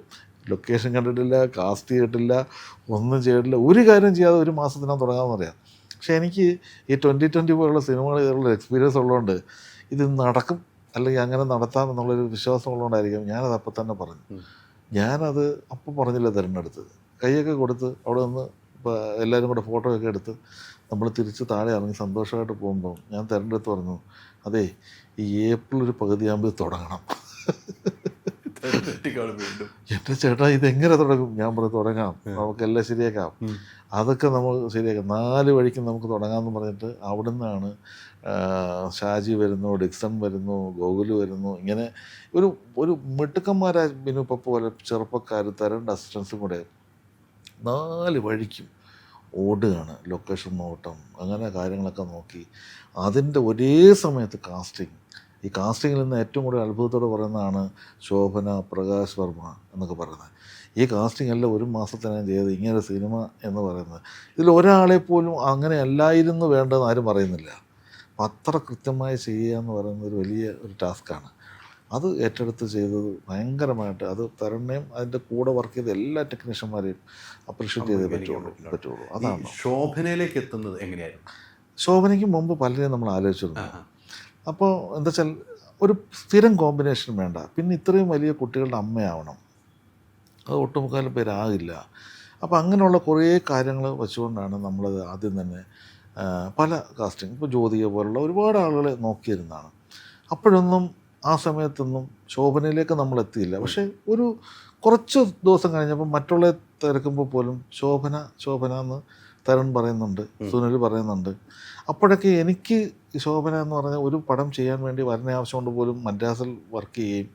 ലൊക്കേഷൻ കണ്ടിട്ടില്ല, കാസ്റ്റ് ചെയ്തിട്ടില്ല, ഒന്നും ചെയ്തിട്ടില്ല, ഒരു കാര്യം ചെയ്യാതെ ഒരു മാസത്തിനകം തുടങ്ങാമെന്ന് പറയാം. പക്ഷേ എനിക്ക് ഈ 2020 പോലുള്ള സിനിമകൾ ഇതിലുള്ള എക്സ്പീരിയൻസ് ഉള്ളതുകൊണ്ട് ഇത് നടക്കും, അല്ലെങ്കിൽ അങ്ങനെ നടത്താം എന്നുള്ളൊരു വിശ്വാസം ഉള്ളതുകൊണ്ടായിരിക്കും ഞാനത് അപ്പം തന്നെ പറഞ്ഞു. ഞാനത് അപ്പം പറഞ്ഞില്ല, തിരഞ്ഞെടുത്ത് കൈയൊക്കെ കൊടുത്ത് അവിടെ നിന്ന് എല്ലാവരും കൂടെ ഫോട്ടോ ഒക്കെ എടുത്ത് നമ്മൾ തിരിച്ച് താഴെ ഇറങ്ങി സന്തോഷമായിട്ട് പോകുമ്പോൾ ഞാൻ തിരഞ്ഞെടുത്ത് പറഞ്ഞു, അതെ ഈ ഏപ്രിൽ ഒരു പകുതിയാകുമ്പോൾ തുടങ്ങണം. എൻ്റെ ചേട്ടാ ഇതെങ്ങനെ തുടങ്ങും? ഞാൻ പറഞ്ഞു, തുടങ്ങാം, നമുക്കെല്ലാം ശരിയാക്കാം, അതൊക്കെ നമ്മൾ ശരിയാക്കാം, 4 വഴിക്കും നമുക്ക് തുടങ്ങാമെന്ന് പറഞ്ഞിട്ട് അവിടെ നിന്നാണ് ഷാജി വരുന്നു, ഡിക്സൺ വരുന്നു, ഗോകുല് വരുന്നു, ഇങ്ങനെ ഒരു മിടുക്കന്മാരായ ബിനു പപ്പ പോലെ ചെറുപ്പക്കാർ തരേണ്ട അസിസ്റ്റൻസും കൂടെ 4 വഴിക്കും ഓടുകയാണ്. ലൊക്കേഷൻ നോട്ടം, അങ്ങനെ കാര്യങ്ങളൊക്കെ നോക്കി അതിൻ്റെ ഒരേ സമയത്ത് കാസ്റ്റിംഗ്. ഈ കാസ്റ്റിങ്ങിൽ നിന്ന് ഏറ്റവും കൂടുതൽ അത്ഭുതത്തോടെ പറയുന്നതാണ് ശോഭന, പ്രകാശ് വർമ്മ എന്നൊക്കെ പറയുന്നത്. ഈ കാസ്റ്റിംഗ് എല്ലാം 1 മാസത്തിനകം ചെയ്ത് ഇങ്ങനെ സിനിമ എന്ന് പറയുന്നത്, ഇതിൽ ഒരാളെ പോലും അങ്ങനെ അല്ലായിരുന്നു വേണ്ടതെന്ന് ആരും പറയുന്നില്ല. അപ്പം അത്ര കൃത്യമായി ചെയ്യുക എന്ന് പറയുന്നത് ഒരു വലിയ ഒരു ടാസ്ക്കാണ്. അത് ഏറ്റെടുത്ത് ചെയ്തത് ഭയങ്കരമായിട്ട്, അത് തരുണയും അതിൻ്റെ കൂടെ വർക്ക് ചെയ്ത എല്ലാ ടെക്നീഷ്യന്മാരെയും അപ്രീഷിയേറ്റ് ചെയ്തേ പറ്റുള്ളൂ. അതാണ് ശോഭനയിലേക്ക് എത്തുന്നത് എങ്ങനെയായിരുന്നു? ശോഭനയ്ക്ക് മുമ്പ് പലരെയും നമ്മൾ ആലോചിച്ചിരുന്നു. അപ്പോൾ എന്താ വെച്ചാൽ ഒരു സ്ഥിരം കോമ്പിനേഷൻ വേണ്ട, പിന്നെ ഇത്രയും വലിയ കുട്ടികളുടെ അമ്മയാവണം, അത് ഒട്ടുമുക്കാലും പേരാകില്ല. അപ്പോൾ അങ്ങനെയുള്ള കുറേ കാര്യങ്ങൾ വെച്ചുകൊണ്ടാണ് നമ്മളത് ആദ്യം തന്നെ പല കാസ്റ്റിംഗ്, ഇപ്പോൾ ജ്യോതിക പോലുള്ള ഒരുപാട് ആളുകളെ നോക്കിയിരുന്നതാണ്. അപ്പോഴൊന്നും ആ സമയത്തൊന്നും ശോഭനയിലേക്ക് നമ്മൾ എത്തിയില്ല. പക്ഷേ ഒരു കുറച്ച് ദിവസം കഴിഞ്ഞപ്പോൾ മറ്റുള്ള തിരക്കുമ്പോൾ പോലും ശോഭന എന്ന് തരുൺ പറയുന്നുണ്ട്, സുനിൽ പറയുന്നുണ്ട്. അപ്പോഴൊക്കെ എനിക്ക് ശോഭന എന്ന് പറഞ്ഞ ഒരു പടം ചെയ്യാൻ വേണ്ടി വരുന്ന ആവശ്യം കൊണ്ട് പോലും മദ്രാസിൽ വർക്ക് ചെയ്യുകയും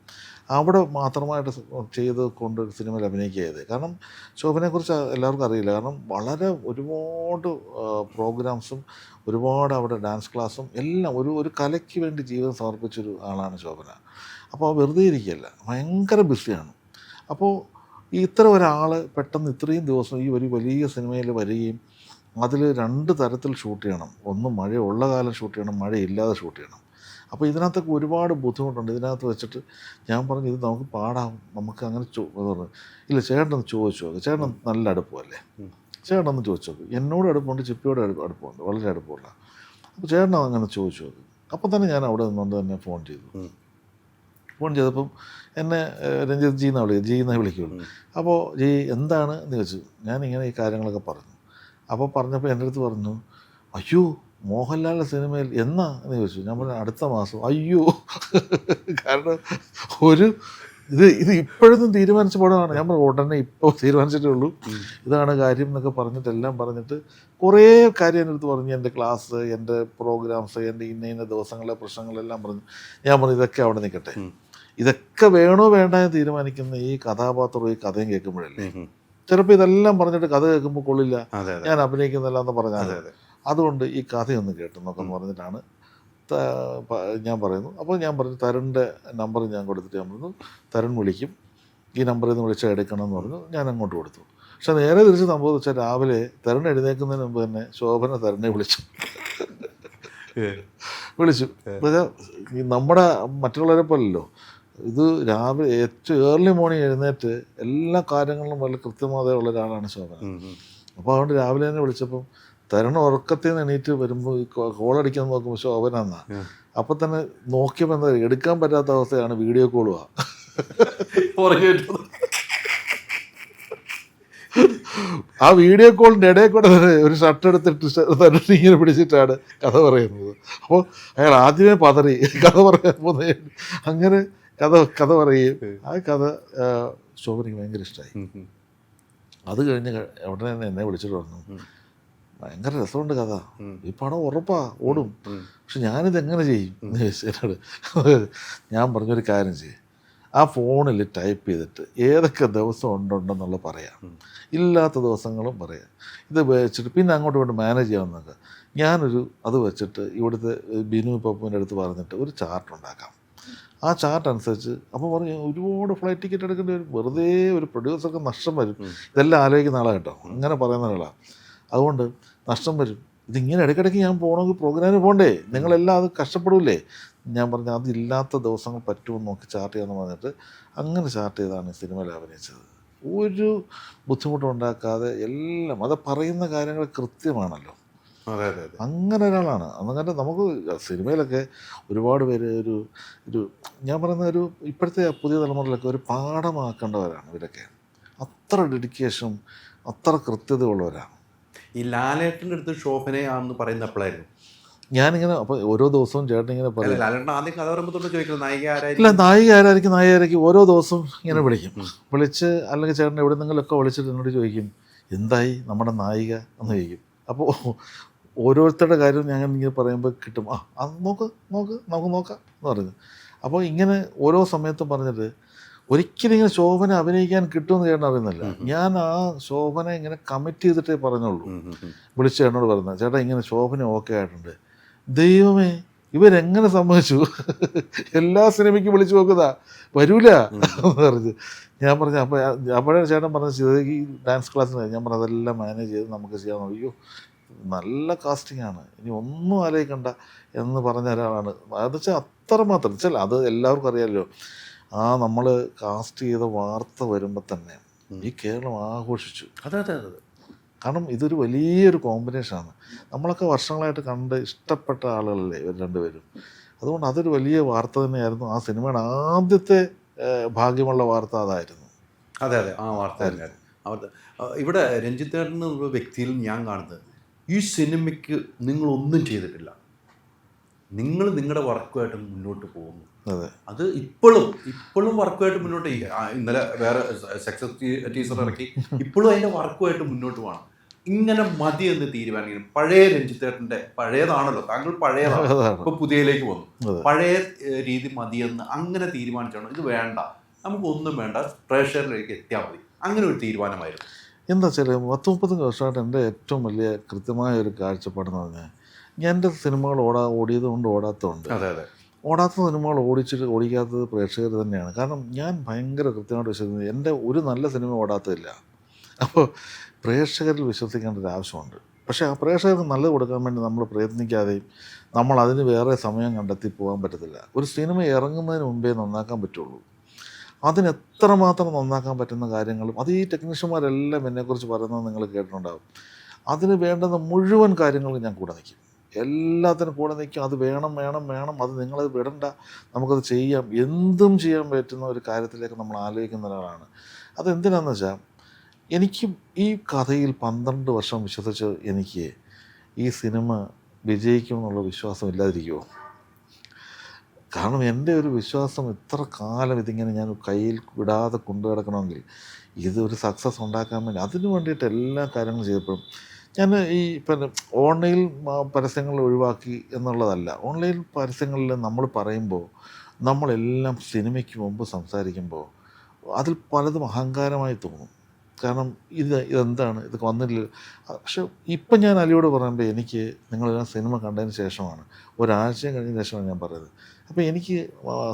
അവിടെ മാത്രമായിട്ട് ചെയ്ത് കൊണ്ട് സിനിമയിൽ അഭിനയിക്കുക ചെയ്തത്. കാരണം ശോഭനയെക്കുറിച്ച് എല്ലാവർക്കും അറിയില്ല. കാരണം വളരെ ഒരുപാട് പ്രോഗ്രാംസും ഒരുപാട് അവിടെ ഡാൻസ് ക്ലാസ്സും എല്ലാം ഒരു കലയ്ക്ക് വേണ്ടി ജീവിതം സമർപ്പിച്ചൊരു ആളാണ് ശോഭന. അപ്പോൾ വെറുതെ ഇരിക്കുകയല്ല, ഭയങ്കര ബിസിയാണ്. അപ്പോൾ ഇത്ര ഒരാൾ പെട്ടെന്ന് ഇത്രയും ദിവസം ഈ ഒരു വലിയ സിനിമയിൽ വരികയും അതിൽ 2 തരത്തിൽ ഷൂട്ട് ചെയ്യണം, ഒന്ന് മഴയുള്ള കാലം ഷൂട്ട് ചെയ്യണം, മഴയില്ലാതെ ഷൂട്ട് ചെയ്യണം. അപ്പോൾ ഇതിനകത്തൊക്കെ ഒരുപാട് ബുദ്ധിമുട്ടുണ്ട്. ഇതിനകത്ത് വെച്ചിട്ട് ഞാൻ പറഞ്ഞു, ഇത് നമുക്ക് പാടാം, നമുക്ക് അങ്ങനെ പറഞ്ഞു, ഇല്ല ചേട്ടനൊന്ന് ചോദിച്ചു നോക്ക്, ചേട്ടൻ നല്ല അടുപ്പമല്ലേ, ചേട്ടനൊന്ന് ചോദിച്ചു നോക്ക്, എന്നോട് അടുപ്പമുണ്ട്, ചിപ്പിയോട് അടുപ്പമുണ്ട്, വളരെ അടുപ്പമുള്ള, അപ്പോൾ ചേട്ടൻ അങ്ങനെ ചോദിച്ചു നോക്ക്. അപ്പോൾ തന്നെ ഞാൻ അവിടെ നിന്നുകൊണ്ട് തന്നെ ഫോൺ ചെയ്തപ്പം എന്നെ രഞ്ജിത്ത് ജി എന്നേ വിളിക്കുള്ളൂ. അപ്പോൾ ജി എന്താണ് എന്ന് ചോദിച്ചു. ഞാനിങ്ങനെ ഈ കാര്യങ്ങളൊക്കെ പറഞ്ഞു. അപ്പോൾ പറഞ്ഞപ്പോൾ എൻ്റെ അടുത്ത് പറഞ്ഞു, അയ്യോ മോഹൻലാലിൻ്റെ സിനിമയിൽ എന്നാ എന്ന് ചോദിച്ചു. ഞാൻ പറഞ്ഞു, അടുത്ത മാസം. അയ്യോ, കാരണം ഇത് ഇപ്പോഴൊന്നും തീരുമാനിച്ച പടമാണ്. ഞാൻ പറഞ്ഞു, ഉടനെ ഇപ്പോൾ തീരുമാനിച്ചിട്ടേ ഉള്ളൂ, ഇതാണ് കാര്യം എന്നൊക്കെ പറഞ്ഞിട്ടെല്ലാം പറഞ്ഞിട്ട് കുറേ കാര്യം എൻ്റെ അടുത്ത് പറഞ്ഞു. എൻ്റെ ക്ലാസ്, എൻ്റെ പ്രോഗ്രാംസ്, എൻ്റെ ഇന്ന ദിവസങ്ങളിലെ പ്രശ്നങ്ങളെല്ലാം പറഞ്ഞു. ഞാൻ പറഞ്ഞു, ഇതൊക്കെ അവിടെ നിൽക്കട്ടെ, ഇതൊക്കെ വേണോ വേണ്ട എന്ന് തീരുമാനിക്കുന്ന ഈ കഥാപാത്രവും ഈ കഥയും കേൾക്കുമ്പോഴല്ലേ. ചിലപ്പോൾ ഇതെല്ലാം പറഞ്ഞിട്ട് കഥ കേൾക്കുമ്പോൾ കൊള്ളില്ല, ഞാൻ അഭിനയിക്കുന്നില്ല എന്ന് പറഞ്ഞാൽ, അതുകൊണ്ട് ഈ കഥയൊന്ന് കേട്ടു നോക്കെന്ന് പറഞ്ഞിട്ടാണ് ഞാൻ പറയുന്നു. അപ്പോൾ ഞാൻ പറഞ്ഞു, തരുണിൻ്റെ നമ്പർ ഞാൻ കൊടുത്തിട്ട് ഞാൻ പറഞ്ഞു, തരുൺ വിളിക്കും, ഈ നമ്പറിൽ നിന്ന് വിളിച്ചാൽ എടുക്കണം എന്ന് പറഞ്ഞു. ഞാൻ അങ്ങോട്ട് കൊടുത്തു. പക്ഷെ നേരെ തിരിച്ച് സംഭവം വെച്ചാൽ രാവിലെ തരുൺ എഴുന്നേൽക്കുന്നതിന് മുമ്പ് തന്നെ ശോഭന തരുണിനെ വിളിച്ചു. നമ്മുടെ മറ്റുള്ളവരെ പോലല്ലോ, ഇത് രാവിലെ ഏറ്റവും ഏർലി മോർണിംഗ് എഴുന്നേറ്റ് എല്ലാ കാര്യങ്ങളിലും വളരെ കൃത്യമായുള്ള ഒരാളാണ് ശോഭന. അപ്പോൾ അതുകൊണ്ട് രാവിലെ തന്നെ വിളിച്ചപ്പം തരുൺ ഉറക്കത്തിൽ നിന്ന് എണീറ്റ് വരുമ്പോൾ ഈ കോളടിക്കാൻ നോക്കുമ്പോൾ ശോഭന എന്നാ. അപ്പം തന്നെ നോക്കിയപ്പോൾ എന്താ എടുക്കാൻ പറ്റാത്ത അവസ്ഥയാണ്, വീഡിയോ കോളുവാ. ആ വീഡിയോ കോളിൻ്റെ ഇടയിൽ കൂടെ തന്നെ ഒരു ഷർട്ട് എടുത്തിട്ട് ഇങ്ങനെ പിടിച്ചിട്ടാണ് കഥ പറയുന്നത്. അപ്പോൾ അയാൾ ആദ്യമേ പതറി കഥ പറയാൻ പോകുന്ന, അങ്ങനെ കഥ പറയുകയും ആ കഥ ശോഭനയ്ക്ക് ഭയങ്കര ഇഷ്ടമായി. അത് കഴിഞ്ഞ് ഉടനെ തന്നെ എന്നെ വിളിച്ചിട്ട് പറഞ്ഞു, ഭയങ്കര രസമുണ്ട് കഥ, ഈ പടം ഉറപ്പാ ഓടും, പക്ഷെ ഞാനിത് എങ്ങനെ ചെയ്യും എന്ന് ചോദിച്ചു എന്നോട്. ഞാൻ പറഞ്ഞൊരു കാര്യം ചെയ്യും, ആ ഫോണിൽ ടൈപ്പ് ചെയ്തിട്ട് ഏതൊക്കെ ദിവസം ഉണ്ടെന്നുള്ള പറയാം, ഇല്ലാത്ത ദിവസങ്ങളും പറയാം, ഇത് വെച്ചിട്ട് പിന്നെ അങ്ങോട്ട് ഇങ്ങോട്ട് മാനേജ് ചെയ്യാവുന്നതൊക്കെ. ഞാനൊരു അത് വെച്ചിട്ട് ഇവിടുത്തെ ബിനു പപ്പുവിൻ്റെ അടുത്ത് പറഞ്ഞിട്ട് ഒരു ചാർട്ട് ഉണ്ടാക്കാം. ആ ചാർട്ട് അനുസരിച്ച് അപ്പോൾ പറഞ്ഞു ഒരുപാട് ഫ്ലൈറ്റ് ടിക്കറ്റ് എടുക്കേണ്ടി വരും, വെറുതെ ഒരു പ്രൊഡ്യൂസർക്ക് നഷ്ടം വരും. ഇതെല്ലാം ആലോചിക്കുന്ന ആളാണ് കേട്ടോ, അങ്ങനെ പറയുന്ന ആളാണ്. അതുകൊണ്ട് നഷ്ടം വരും, ഇതിങ്ങനെ ഇടയ്ക്കിടയ്ക്ക് ഞാൻ പോകണമെങ്കിൽ പ്രോഗ്രാമിന് പോകണ്ടേ, നിങ്ങളെല്ലാം അത് കഷ്ടപ്പെടില്ലേ. ഞാൻ പറഞ്ഞു അതില്ലാത്ത ദിവസങ്ങൾ പറ്റുമെന്ന് നോക്കി ചാർട്ട് ചെയ്യാമെന്ന് പറഞ്ഞിട്ട് അങ്ങനെ ചാർട്ട് ചെയ്താണ് സിനിമയിൽ അഭിനയിച്ചത്. ഒരു ബുദ്ധിമുട്ടും ഉണ്ടാക്കാതെ എല്ലാം, അത് പറയുന്ന കാര്യങ്ങൾ കൃത്യമാണല്ലോ. അതെ അതെ അതെ. അങ്ങനെ ഒരാളാണ്. അങ്ങനെ നമുക്ക് സിനിമയിലൊക്കെ ഒരുപാട് പേര് ഒരു ഞാൻ പറയുന്ന ഒരു ഇപ്പോഴത്തെ പുതിയ തലമുറയിലൊക്കെ ഒരു പാഠമാക്കേണ്ടവരാണ് ഇവരൊക്കെ. അത്ര ഡെഡിക്കേഷനും അത്ര കൃത്യതയുള്ളവരാണ്. ഈ ലാലേട്ടൻ്റെ അടുത്ത് ശോഭനയാണെന്ന് പറയുന്ന എപ്പോഴായിരുന്നു? ഞാനിങ്ങനെ അപ്പോൾ ഓരോ ദിവസവും ചേട്ടൻ ഇങ്ങനെ പറയും, ലാലേട്ടൻ ആദ്യം കഥ പറയുമ്പോൾ തൊട്ട് ചോദിക്കുന്നത് നായിക ഇല്ല ആരായിരിക്കും? നായിക ആരായിരിക്കും ഓരോ ദിവസവും ഇങ്ങനെ വിളിച്ച് അല്ലെങ്കിൽ ചേട്ടൻ എവിടെ നിന്നെങ്കിലൊക്കെ വിളിച്ചിട്ട് എന്നോട് ചോദിക്കും എന്തായി നമ്മുടെ നായിക എന്ന് ചോദിക്കും. അപ്പോൾ ഓരോരുത്തരുടെ കാര്യം ഞാൻ ഇങ്ങനെ പറയുമ്പോൾ കിട്ടും, അത് നോക്ക് നമുക്ക് നോക്കാം എന്ന് പറഞ്ഞു. അപ്പോൾ ഇങ്ങനെ ഓരോ സമയത്തും പറഞ്ഞിട്ട് ഒരിക്കലും ഇങ്ങനെ ശോഭന അഭിനയിക്കാൻ കിട്ടുമെന്ന് ചേട്ടൻ അറിയുന്നില്ല. ഞാൻ ആ ശോഭന ഇങ്ങനെ കമ്മിറ്റ് ചെയ്തിട്ടേ പറഞ്ഞുള്ളൂ. വിളിച്ച് ചേട്ടനോട് പറഞ്ഞത്, ചേട്ടാ ഇങ്ങനെ ശോഭന ഓക്കെ ആയിട്ടുണ്ട്. ദൈവമേ ഇവരെങ്ങനെ സമ്മതിച്ചു, എല്ലാ സിനിമയ്ക്കും വിളിച്ചു നോക്കുന്നതാ, വരൂല എന്ന് പറഞ്ഞു. ഞാൻ പറഞ്ഞു അപ്പോഴേ ചേട്ടൻ പറഞ്ഞത് ഈ ഡാൻസ് ക്ലാസ്സിന് ഞാൻ പറഞ്ഞു അതെല്ലാം മാനേജ് ചെയ്ത് നമുക്ക് ചെയ്യാൻ. അയ്യോ നല്ല കാസ്റ്റിംഗ് ആണ്, ഇനി ഒന്നും ആലോചിക്കണ്ട എന്ന് പറഞ്ഞ ഒരാളാണ്. അത് വെച്ചാൽ അത്രമാത്രം വെച്ചാൽ അത് എല്ലാവർക്കും അറിയാമല്ലോ. നമ്മൾ കാസ്റ്റ് ചെയ്ത വാർത്ത വരുമ്പോൾ തന്നെ ഈ കേരളം ആഘോഷിച്ചു. അതെ അതെ അതെ. കാരണം ഇതൊരു വലിയൊരു കോമ്പിനേഷനാണ്. നമ്മളൊക്കെ വർഷങ്ങളായിട്ട് കണ്ട് ഇഷ്ടപ്പെട്ട ആളുകളല്ലേ ഇവർ രണ്ടുപേരും. അതുകൊണ്ട് അതൊരു വലിയ വാർത്ത തന്നെയായിരുന്നു. ആ സിനിമയുടെ ആദ്യത്തെ ഭാഗ്യമുള്ള വാർത്ത അതായിരുന്നു. അതെ അതെ, ആ വാർത്ത തന്നെയായിരുന്നു. ഇവിടെ രഞ്ജിത്ത് എന്ന വ്യക്തിയിൽ ഞാൻ കാണുന്നത് ഈ സിനിമയ്ക്ക് നിങ്ങളൊന്നും ചെയ്തിട്ടില്ല, നിങ്ങൾ നിങ്ങളുടെ വർക്കുമായിട്ട് മുന്നോട്ട് പോകുന്നു. അതെ, അത് ഇപ്പോഴും വർക്കുമായിട്ട് മുന്നോട്ട് ചെയ്യുക. ഇന്നലെ വേറെ സക്സസ് ടീസർ ഇറക്കി, ഇപ്പോഴും അതിൻ്റെ വർക്കുമായിട്ട് മുന്നോട്ട് പോകണം. ഇങ്ങനെ മതി എന്ന് തീരുമാനിക്കണം. പഴയ രഞ്ജിത്തേട്ടൻ്റെ പഴയതാണല്ലോ, താങ്കൾ പഴയതാണ്, ഇപ്പോൾ പുതിയയിലേക്ക് വന്നു, പഴയ രീതി മതിയെന്ന് അങ്ങനെ തീരുമാനിച്ചാണ്. ഇത് വേണ്ട, നമുക്കൊന്നും വേണ്ട, പ്രേക്ഷകരിലേക്ക് എത്തിയാൽ മതി, അങ്ങനെ ഒരു തീരുമാനമായിരുന്നു. എന്താ വെച്ചാൽ 30-35 വർഷമായിട്ട് എൻ്റെ ഏറ്റവും വലിയ കൃത്യമായ ഒരു കാഴ്ചപ്പാടെന്ന് പറഞ്ഞാൽ ഞാൻ എൻ്റെ സിനിമകൾ ഓടിയത് കൊണ്ട് ഓടാത്തതുണ്ട്. അതെ അതെ, ഓടാത്ത സിനിമകൾ ഓടിക്കാത്തത് പ്രേക്ഷകർ തന്നെയാണ്. കാരണം ഞാൻ ഭയങ്കര കൃത്യമായിട്ട് വിശ്വസിക്കുന്നത് എൻ്റെ ഒരു നല്ല സിനിമ ഓടാത്തതില്ല. അപ്പോൾ പ്രേക്ഷകരിൽ വിശ്വസിക്കേണ്ട ഒരു ആവശ്യമുണ്ട്. പക്ഷേ ആ പ്രേക്ഷകർക്ക് നല്ലത് കൊടുക്കാൻ വേണ്ടി നമ്മൾ പ്രയത്നിക്കാതെയും നമ്മൾ അതിന് വേറെ സമയം കണ്ടെത്തി പോകാൻ പറ്റത്തില്ല. ഒരു സിനിമ ഇറങ്ങുന്നതിന് മുമ്പേ നന്നാക്കാൻ പറ്റുള്ളൂ. അതിനെത്രമാത്രം നന്നാക്കാൻ പറ്റുന്ന കാര്യങ്ങളും അത് ഈ ടെക്നീഷ്യന്മാരെല്ലാം എന്നെക്കുറിച്ച് പറയുന്നത് നിങ്ങൾ കേട്ടിട്ടുണ്ടാകും. അതിന് വേണ്ടുന്ന മുഴുവൻ കാര്യങ്ങളും ഞാൻ കൂടെ നിൽക്കും, എല്ലാത്തിനും കൂടെ നിൽക്കും. അത് വേണം, അത് നിങ്ങളത് വിടണ്ട, നമുക്കത് ചെയ്യാം, എന്തും ചെയ്യാൻ പറ്റുന്ന ഒരു കാര്യത്തിലേക്ക് നമ്മൾ ആലോചിക്കുന്ന ഒരാളാണ്. അതെന്തിനാണെന്ന് വെച്ചാൽ എനിക്ക് ഈ കഥയിൽ 12 വർഷം വിശ്വസിച്ച് എനിക്ക് ഈ സിനിമ വിജയിക്കുമെന്നുള്ള വിശ്വാസം ഇല്ലാതിരിക്കുമോ? കാരണം എൻ്റെ ഒരു വിശ്വാസം ഇത്ര കാലം ഇതിങ്ങനെ ഞാൻ കയ്യിൽ വിടാതെ കൊണ്ടു കിടക്കണമെങ്കിൽ ഇതൊരു സക്സസ് ഉണ്ടാക്കാൻ വേണ്ടി അതിന് വേണ്ടിയിട്ട് എല്ലാ കാര്യങ്ങളും ചെയ്തപ്പോഴും ഞാൻ ഈ പിന്നെ ഓൺലൈൻ പരസ്യങ്ങൾ ഒഴിവാക്കി എന്നുള്ളതല്ല. ഓൺലൈൻ പരസ്യങ്ങളിൽ നമ്മൾ പറയുമ്പോൾ നമ്മളെല്ലാം സിനിമയ്ക്ക് മുമ്പ് സംസാരിക്കുമ്പോൾ അതിൽ പലതും അഹങ്കാരമായി തോന്നും. കാരണം ഇതെന്താണ് ഇതൊക്കെ വന്നില്ല. പക്ഷെ ഇപ്പം ഞാൻ അലിയോട് പറയുമ്പോൾ എനിക്ക് നിങ്ങളെല്ലാം സിനിമ കണ്ടതിന് ശേഷമാണ്, ഒരാഴ്ചയും കഴിഞ്ഞതിന് ശേഷമാണ് ഞാൻ പറയുന്നത്. അപ്പോൾ എനിക്ക്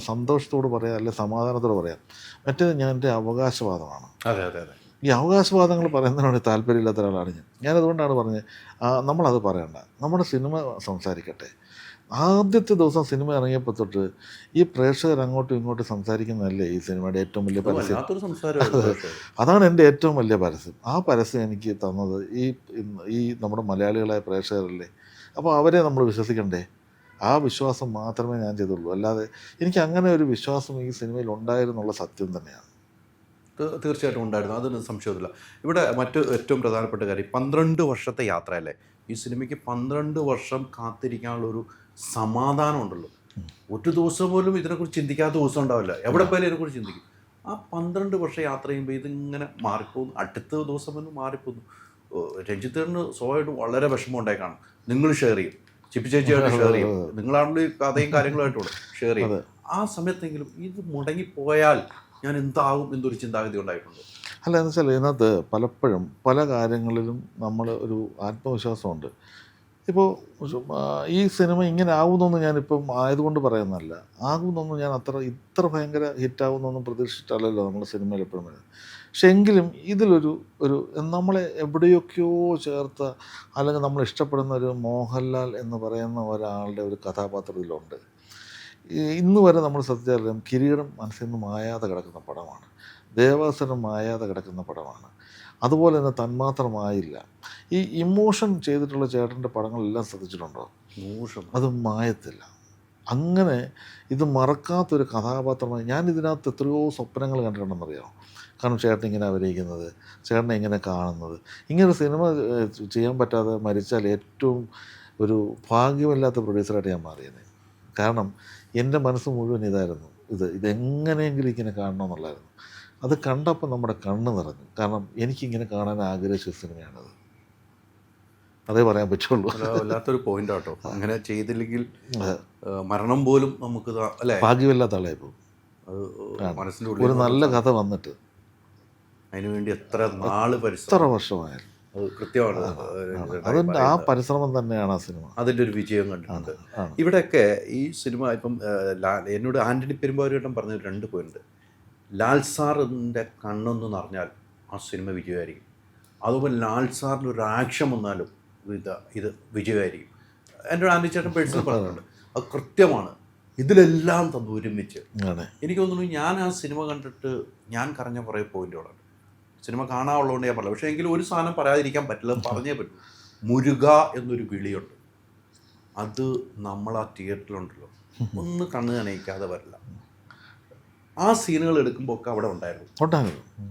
സന്തോഷത്തോട് പറയാം, അല്ലെ സമാധാനത്തോട് പറയാം. മറ്റേത് ഞാൻ എൻ്റെ അവകാശവാദമാണ്. അതെ അതെ അതെ, ഈ അവകാശവാദങ്ങൾ പറയുന്നതിനോട് താല്പര്യമില്ലാത്ത ഒരാളാണ് ഞാനതുകൊണ്ടാണ് പറഞ്ഞത് നമ്മളത് പറയണ്ട, നമ്മുടെ സിനിമ സംസാരിക്കട്ടെ. ആദ്യത്തെ ദിവസം സിനിമ ഇറങ്ങിയപ്പോൾ തൊട്ട് ഈ പ്രേക്ഷകർ അങ്ങോട്ടും ഇങ്ങോട്ടും സംസാരിക്കുന്നതല്ലേ ഈ സിനിമയുടെ ഏറ്റവും വലിയ പരസ്യം. അതാണ് എൻ്റെ ഏറ്റവും വലിയ പരസ്യം. ആ പരസ്യം എനിക്ക് തന്നത് ഈ നമ്മുടെ മലയാളികളായ പ്രേക്ഷകരല്ലേ. അപ്പോൾ അവരെ നമ്മൾ വിശ്വസിക്കണ്ടേ? ആ വിശ്വാസം മാത്രമേ ഞാൻ ചെയ്തുള്ളൂ. അല്ലാതെ എനിക്ക് അങ്ങനെ ഒരു വിശ്വാസം ഈ സിനിമയിൽ ഉണ്ടായിരുന്നുള്ള സത്യം തന്നെയാണ്. തീർച്ചയായിട്ടും ഉണ്ടായിരുന്നു, അതിന് സംശയമില്ല. ഇവിടെ മറ്റു ഏറ്റവും പ്രധാനപ്പെട്ട കാര്യം 12 വർഷത്തെ യാത്രയല്ലേ. ഈ സിനിമയ്ക്ക് 12 വർഷം കാത്തിരിക്കാനുള്ളൊരു സമാധാനം ഉണ്ടല്ലോ. ഒരു ദിവസം പോലും ഇതിനെക്കുറിച്ച് ചിന്തിക്കാത്ത ദിവസം ഉണ്ടാവില്ല. എവിടെ പോയാലും ഇതിനെക്കുറിച്ച് ചിന്തിക്കും. ആ 12 വർഷം യാത്ര ചെയ്യുമ്പോൾ ഇതിങ്ങനെ മാറിപ്പോകുന്നു, അടുത്ത ദിവസം തന്നെ മാറിപ്പോകുന്നു. രഞ്ജിത്തേട്ടന് സ്വയമായിട്ട് വളരെ വിഷമം ഉണ്ടായി കാണും. നിങ്ങൾ ഷെയർ ചെയ്യും, ചിപ്പി ചേച്ചിയായിട്ട് ഷെയർ ചെയ്യും, നിങ്ങളാണെങ്കിൽ ഈ കഥയും കാര്യങ്ങളുമായിട്ടുള്ള ഷെയർ ചെയ്യും. ആ സമയത്തെങ്കിലും ഇത് മുടങ്ങിപ്പോയാൽ ഞാൻ എന്താകും എന്നൊരു ചിന്താഗതി ഉണ്ടായിട്ടുണ്ട്. അല്ല, എന്ന് വെച്ചാൽ ഇതിനകത്ത് പലപ്പോഴും പല കാര്യങ്ങളിലും നമ്മൾ ഒരു ആത്മവിശ്വാസമുണ്ട്. ഇപ്പോൾ ഈ സിനിമ ഇങ്ങനെ ആകുമെന്നൊന്നും ഞാനിപ്പം ആയതുകൊണ്ട് പറയുന്നതല്ല, ആകുമെന്നൊന്നും ഞാൻ ഇത്ര ഭയങ്കര ഹിറ്റാകുമെന്നൊന്നും പ്രതീക്ഷിച്ചിട്ടല്ലല്ലോ നമ്മൾ സിനിമയിൽ എപ്പോഴും വരുന്നത്. പക്ഷെ എങ്കിലും ഇതിലൊരു നമ്മളെ എവിടെയൊക്കെയോ ചേർത്ത, അല്ലെങ്കിൽ നമ്മൾ ഇഷ്ടപ്പെടുന്ന ഒരു മോഹൻലാൽ എന്ന് പറയുന്ന ഒരാളുടെ ഒരു കഥാപാത്രം ഇതിലുണ്ട്. ഇന്ന് വരെ നമ്മൾ സത്യത്തിലും കിരീടം മനസ്സിൽ നിന്ന് മായാതെ കിടക്കുന്ന പടമാണ്, ദേവാസുരം മായാതെ കിടക്കുന്ന പടമാണ്. അതുപോലെ തന്നെ തന്മാത്രമായില്ല. ഈ ഇമോഷൻ ചെയ്തിട്ടുള്ള ചേട്ടൻ്റെ പടങ്ങളെല്ലാം ശ്രദ്ധിച്ചിട്ടുണ്ടോ? അത് മായത്തില്ല. അങ്ങനെ ഇത് മറക്കാത്തൊരു കഥാപാത്രമായി ഞാൻ ഇതിനകത്ത് എത്രയോ സ്വപ്നങ്ങൾ കണ്ടിട്ടുണ്ടെന്നറിയാമോ? കാരണം ചേട്ടൻ ഇങ്ങനെ അഭിനയിക്കുന്നത്, ചേട്ടനെ ഇങ്ങനെ കാണുന്നത്. ഇങ്ങനെ സിനിമ ചെയ്യാൻ പറ്റാതെ മരിച്ചാൽ ഏറ്റവും ഒരു ഭാഗ്യമില്ലാത്ത പ്രൊഡ്യൂസറായിട്ട് ഞാൻ മാറിയത്. കാരണം എൻ്റെ മനസ്സ് മുഴുവൻ ഇതായിരുന്നു, ഇതെങ്ങനെയെങ്കിലും ഇങ്ങനെ കാണണമെന്നുള്ളായിരുന്നു. അത് കണ്ടപ്പോൾ നമ്മുടെ കണ്ണ് നിറഞ്ഞു. കാരണം എനിക്കിങ്ങനെ കാണാൻ ആഗ്രഹിച്ച സിനിമയാണത്. അതേ പറയാൻ പറ്റുള്ളൂ. വല്ലാത്തൊരു പോയിന്റ് ആട്ടോ. അങ്ങനെ ചെയ്തില്ലെങ്കിൽ മരണം പോലും നമുക്ക് അല്ലേ ഭാഗ്യമില്ലാത്ത ആളായിപ്പോൾ. മനസ്സിൻ്റെ ഒരു നല്ല കഥ വന്നിട്ട് അതിനുവേണ്ടി എത്ര നാള് എത്ര വർഷമായാലും അത് കൃത്യമാണ്. അതിൻ്റെ ആ പരിശ്രമം തന്നെയാണ് ആ സിനിമ. അതിൻ്റെ ഒരു വിജയം കണ്ടിട്ടുണ്ട്. ഇവിടെയൊക്കെ ഈ സിനിമ ഇപ്പം എന്നോട് ആൻ്റണി പെരുമ്പാവൂരേട്ടൻ പറഞ്ഞ 2 പോയിന്റ്. ലാൽ സാറിൻ്റെ കണ്ണൊന്ന് നിറഞ്ഞാൽ ആ സിനിമ വിജയമായിരിക്കും. അതുപോലെ ലാൽ സാറിൻ്റെ ഒരു ആക്ഷൻ വന്നാലും ഇത് വിജയമായിരിക്കും. എൻ്റെ ആൻ്റണി ചേട്ടൻ പേഴ്സണൽ പറഞ്ഞിട്ടുണ്ട്. അത് കൃത്യമാണ്. ഇതിലെല്ലാം തന്നു ഒരുമിച്ച്. എനിക്ക് തോന്നുന്നു ഞാൻ ആ സിനിമ കണ്ടിട്ട് ഞാൻ കരഞ്ഞ കുറേ പോയിന്റുകളുണ്ട്. സിനിമ കാണാനുള്ളതുകൊണ്ട് ഞാൻ പറയാം. പക്ഷേ എങ്കിലും ഒരു സാധനം പറയാതിരിക്കാൻ പറ്റില്ല, പറഞ്ഞേ പറ്റൂ. മുരുക എന്നൊരു വിളിയുണ്ട്. അത് നമ്മൾ ആ തിയേറ്ററിലുണ്ടല്ലോ, ഒന്ന് കണ്ണ് നനയിക്കാതെ വരില്ല. ആ സീനുകൾ എടുക്കുമ്പോൾ ഒക്കെ അവിടെ ഉണ്ടായിരുന്നു.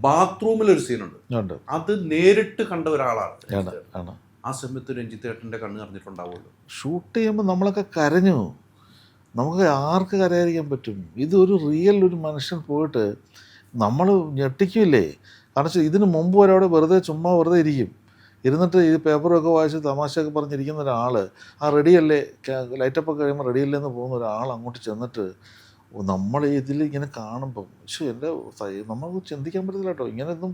ബാത്റൂമിലൊരു സീനുണ്ട്, അത് നേരിട്ട് കണ്ട ഒരാളാണ്. ആ സമയത്ത് രഞ്ജിത്തേട്ടൻ്റെ കണ്ണ് നിറഞ്ഞിട്ടുണ്ടാവുമല്ലോ. ഷൂട്ട് ചെയ്യുമ്പോൾ നമ്മളൊക്കെ കരഞ്ഞു. നമുക്ക് ആർക്ക് കരയാതിരിക്കാൻ പറ്റും? ഇതൊരു റിയൽ ഒരു മനുഷ്യൻ പോയിട്ട് നമ്മൾ ഞെട്ടിക്കില്ലേ. കാരണം ഇതിന് മുമ്പ് വരെ അവിടെ ചുമ്മാ വെറുതെ ഇരുന്നിട്ട് ഈ പേപ്പറൊക്കെ വായിച്ച് തമാശയൊക്കെ പറഞ്ഞിരിക്കുന്ന ഒരാൾ, ആ റെഡിയല്ലേ, ലൈറ്റപ്പൊക്കെ കഴിയുമ്പോൾ റെഡിയല്ലേ പോകുന്ന ഒരാൾ അങ്ങോട്ട് ചെന്നിട്ട് നമ്മൾ ഇതിൽ ഇങ്ങനെ കാണുമ്പം എൻ്റെ നമുക്ക് ചിന്തിക്കാൻ പറ്റത്തില്ല കേട്ടോ. ഇങ്ങനെയൊന്നും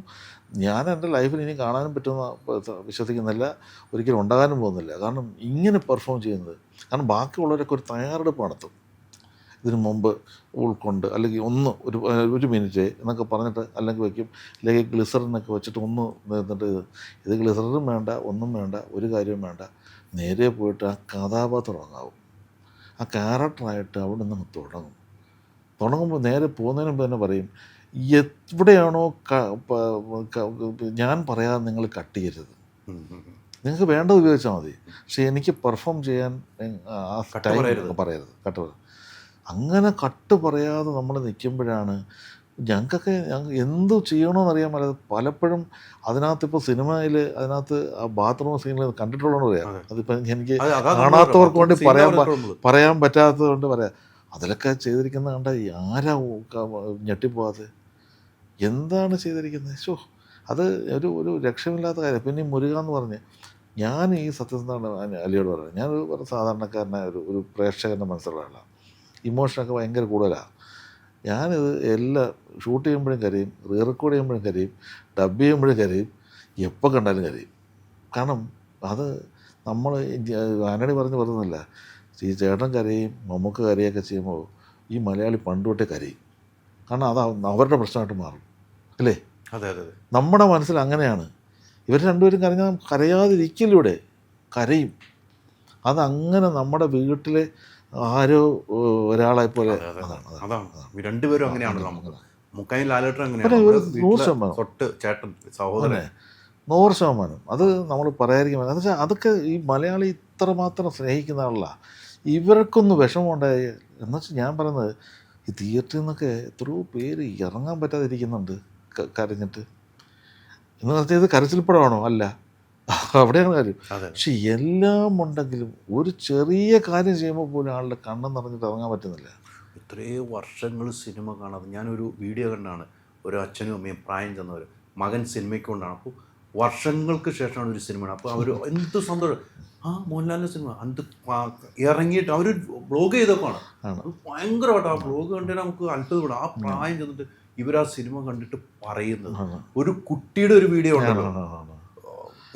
ഞാൻ എൻ്റെ ലൈഫിൽ ഇനി കാണാനും പറ്റുന്ന വിശ്വസിക്കുന്നില്ല, ഒരിക്കലും ഉണ്ടാകാനും പോകുന്നില്ല. കാരണം ഇങ്ങനെ പെർഫോം ചെയ്യുന്നത്, കാരണം ബാക്കിയുള്ളവരൊക്കെ ഒരു തയ്യാറെടുപ്പ് നടത്തും ഇതിനു മുമ്പ് ഉൾക്കൊണ്ട്, അല്ലെങ്കിൽ ഒരു മിനിറ്റ് എന്നൊക്കെ പറഞ്ഞിട്ട് അല്ലെങ്കിൽ വയ്ക്കും, അല്ലെങ്കിൽ ഗ്ലിസറിനൊക്കെ വെച്ചിട്ട് ഒന്ന് നിന്നിട്ട് ഇത് ഗ്ലിസറിനും വേണ്ട, ഒന്നും വേണ്ട, ഒരു കാര്യവും വേണ്ട, നേരെ പോയിട്ട് ആ കഥാപാത്രം അങ്ങാവും, ആ ക്യാരക്ടറായിട്ട് അവിടെ നിന്ന് തുടങ്ങുമ്പോൾ നേരെ പോകുന്നതിന് മുമ്പ് തന്നെ പറയും, എവിടെയാണോ ഞാൻ പറയാതെ നിങ്ങൾ കട്ട് ചെയ്യരുത്, നിങ്ങൾക്ക് വേണ്ടത് ഉപയോഗിച്ചാൽ മതി, പക്ഷേ എനിക്ക് പെർഫോം ചെയ്യാൻ ആ ടൈം പറയരുത്, കട്ട്. അങ്ങനെ കട്ട് പറയാതെ നമ്മൾ നിൽക്കുമ്പോഴാണ് ഞങ്ങൾക്ക് എന്ത് ചെയ്യണമെന്നറിയാൻ പറ്റാതെ പലപ്പോഴും അതിനകത്തിപ്പോൾ സിനിമയിൽ അതിനകത്ത് ആ ബാത്റൂം സീനിൽ കണ്ടിട്ടുള്ളതെന്ന് പറയാം. അതിപ്പോൾ എനിക്ക് കാണാത്തവർക്ക് വേണ്ടി പറയാൻ പറ്റാത്തത് കൊണ്ട് പറയാം. അതിലൊക്കെ ചെയ്തിരിക്കുന്നത് കണ്ട ആരാ ഞെട്ടിപ്പോവാതെ, എന്താണ് ചെയ്തിരിക്കുന്നത്? അത് ഒരു രക്ഷമില്ലാത്ത കാര്യം. പിന്നെ ഈ മുരുക എന്ന് പറഞ്ഞ് ഞാൻ ഈ സത്യസന്ധമാണ് അലിയോട് പറയുന്നത്, ഞാനൊരു സാധാരണക്കാരനായ ഒരു പ്രേക്ഷകൻ്റെ മനസ്സിലുള്ള ആളാണ്. ഇമോഷനൊക്കെ ഭയങ്കര കൂടുതലാണ്. ഞാനിത് എല്ലാം ഷൂട്ട് ചെയ്യുമ്പോഴും കരയും, റീറെക്കോർഡ് ചെയ്യുമ്പോഴും കരയും, ഡബ് ചെയ്യുമ്പോഴും കരയും, എപ്പോൾ കണ്ടാലും കരയും. കാരണം അത് നമ്മൾ ആന്റണി പറഞ്ഞ് പറയുന്നില്ല, ഈ ചേട്ടൻ കരയും മമ്മൂക്ക കരയൊക്കെ ചെയ്യുമ്പോൾ ഈ മലയാളി പണ്ട് തൊട്ടേ കരയും. കാരണം അത് അവരുടെ പ്രശ്നമായിട്ട് മാറും അല്ലേ? അതെ അതെ. നമ്മുടെ മനസ്സിൽ അങ്ങനെയാണ്. ഇവർ രണ്ടുപേരും കരയാതിരിക്കലിവിടെ കരയും. അതങ്ങനെ നമ്മുടെ വീട്ടിലെ ആരോ ഒരാളെ പോലെ അതാണ്. രണ്ടുപേരും അങ്ങനെയാണല്ലോ. നമുക്ക് മുക്കായും ലാലേട്ടൻ അങ്ങനെയാണ്. 100%. അത് നമ്മൾ പറയാതിരിക്കാൻ പറ്റില്ല. എന്ന് വെച്ചാൽ അതൊക്കെ ഈ മലയാളി ഇത്രമാത്രം സ്നേഹിക്കുന്ന ആളല്ല. ഇവർക്കൊന്ന് വിഷമമുണ്ടായി എന്ന് വെച്ചാൽ ഞാൻ പറയുന്നത്, ഈ തിയേറ്ററിൽ നിന്നൊക്കെ എത്രയോ പേര് ഇറങ്ങാൻ പറ്റാതിരിക്കുന്നുണ്ട് കരഞ്ഞിട്ട്. എന്ന് വെച്ചാൽ ഇത് കരച്ചിൽപ്പടമാണോ? അല്ല, അവിടെയാണ് കാര്യം. പക്ഷെ എല്ലാം ഉണ്ടെങ്കിലും ഒരു ചെറിയ കാര്യം ചെയ്യുമ്പോൾ പോലും ആളുടെ കണ്ണ് നിറഞ്ഞിട്ട് ഇറങ്ങാൻ പറ്റുന്നില്ല. ഇത്രയും വർഷങ്ങൾ സിനിമ കാണാതെ ഞാനൊരു വീഡിയോ കണ്ടാണ്, ഒരു അച്ഛനും അമ്മയും പ്രായം ചെന്നവർ മകൻ സിനിമയ്ക്ക് കൊണ്ടാണ്. അപ്പോൾ വർഷങ്ങൾക്ക് ശേഷമാണ് ഒരു സിനിമ. അപ്പോൾ അവർ എന്ത് സന്തോഷം, മോഹൻലാലിൻ്റെ സിനിമ എന്ത് ഇറങ്ങിയിട്ട് അവർ ബ്ലോഗ് ചെയ്തപ്പോഴാണ് അത് ഭയങ്കരമായിട്ട് ആ ബ്ലോഗ് കണ്ടിട്ട് നമുക്ക് അത്ഭുതപ്പെടും. ആ പ്രായം ചെന്നിട്ട് ഇവരാ സിനിമ കണ്ടിട്ട് പറയുന്നത്. ഒരു കുട്ടിയുടെ ഒരു വീഡിയോ ഉണ്ടല്ലോ,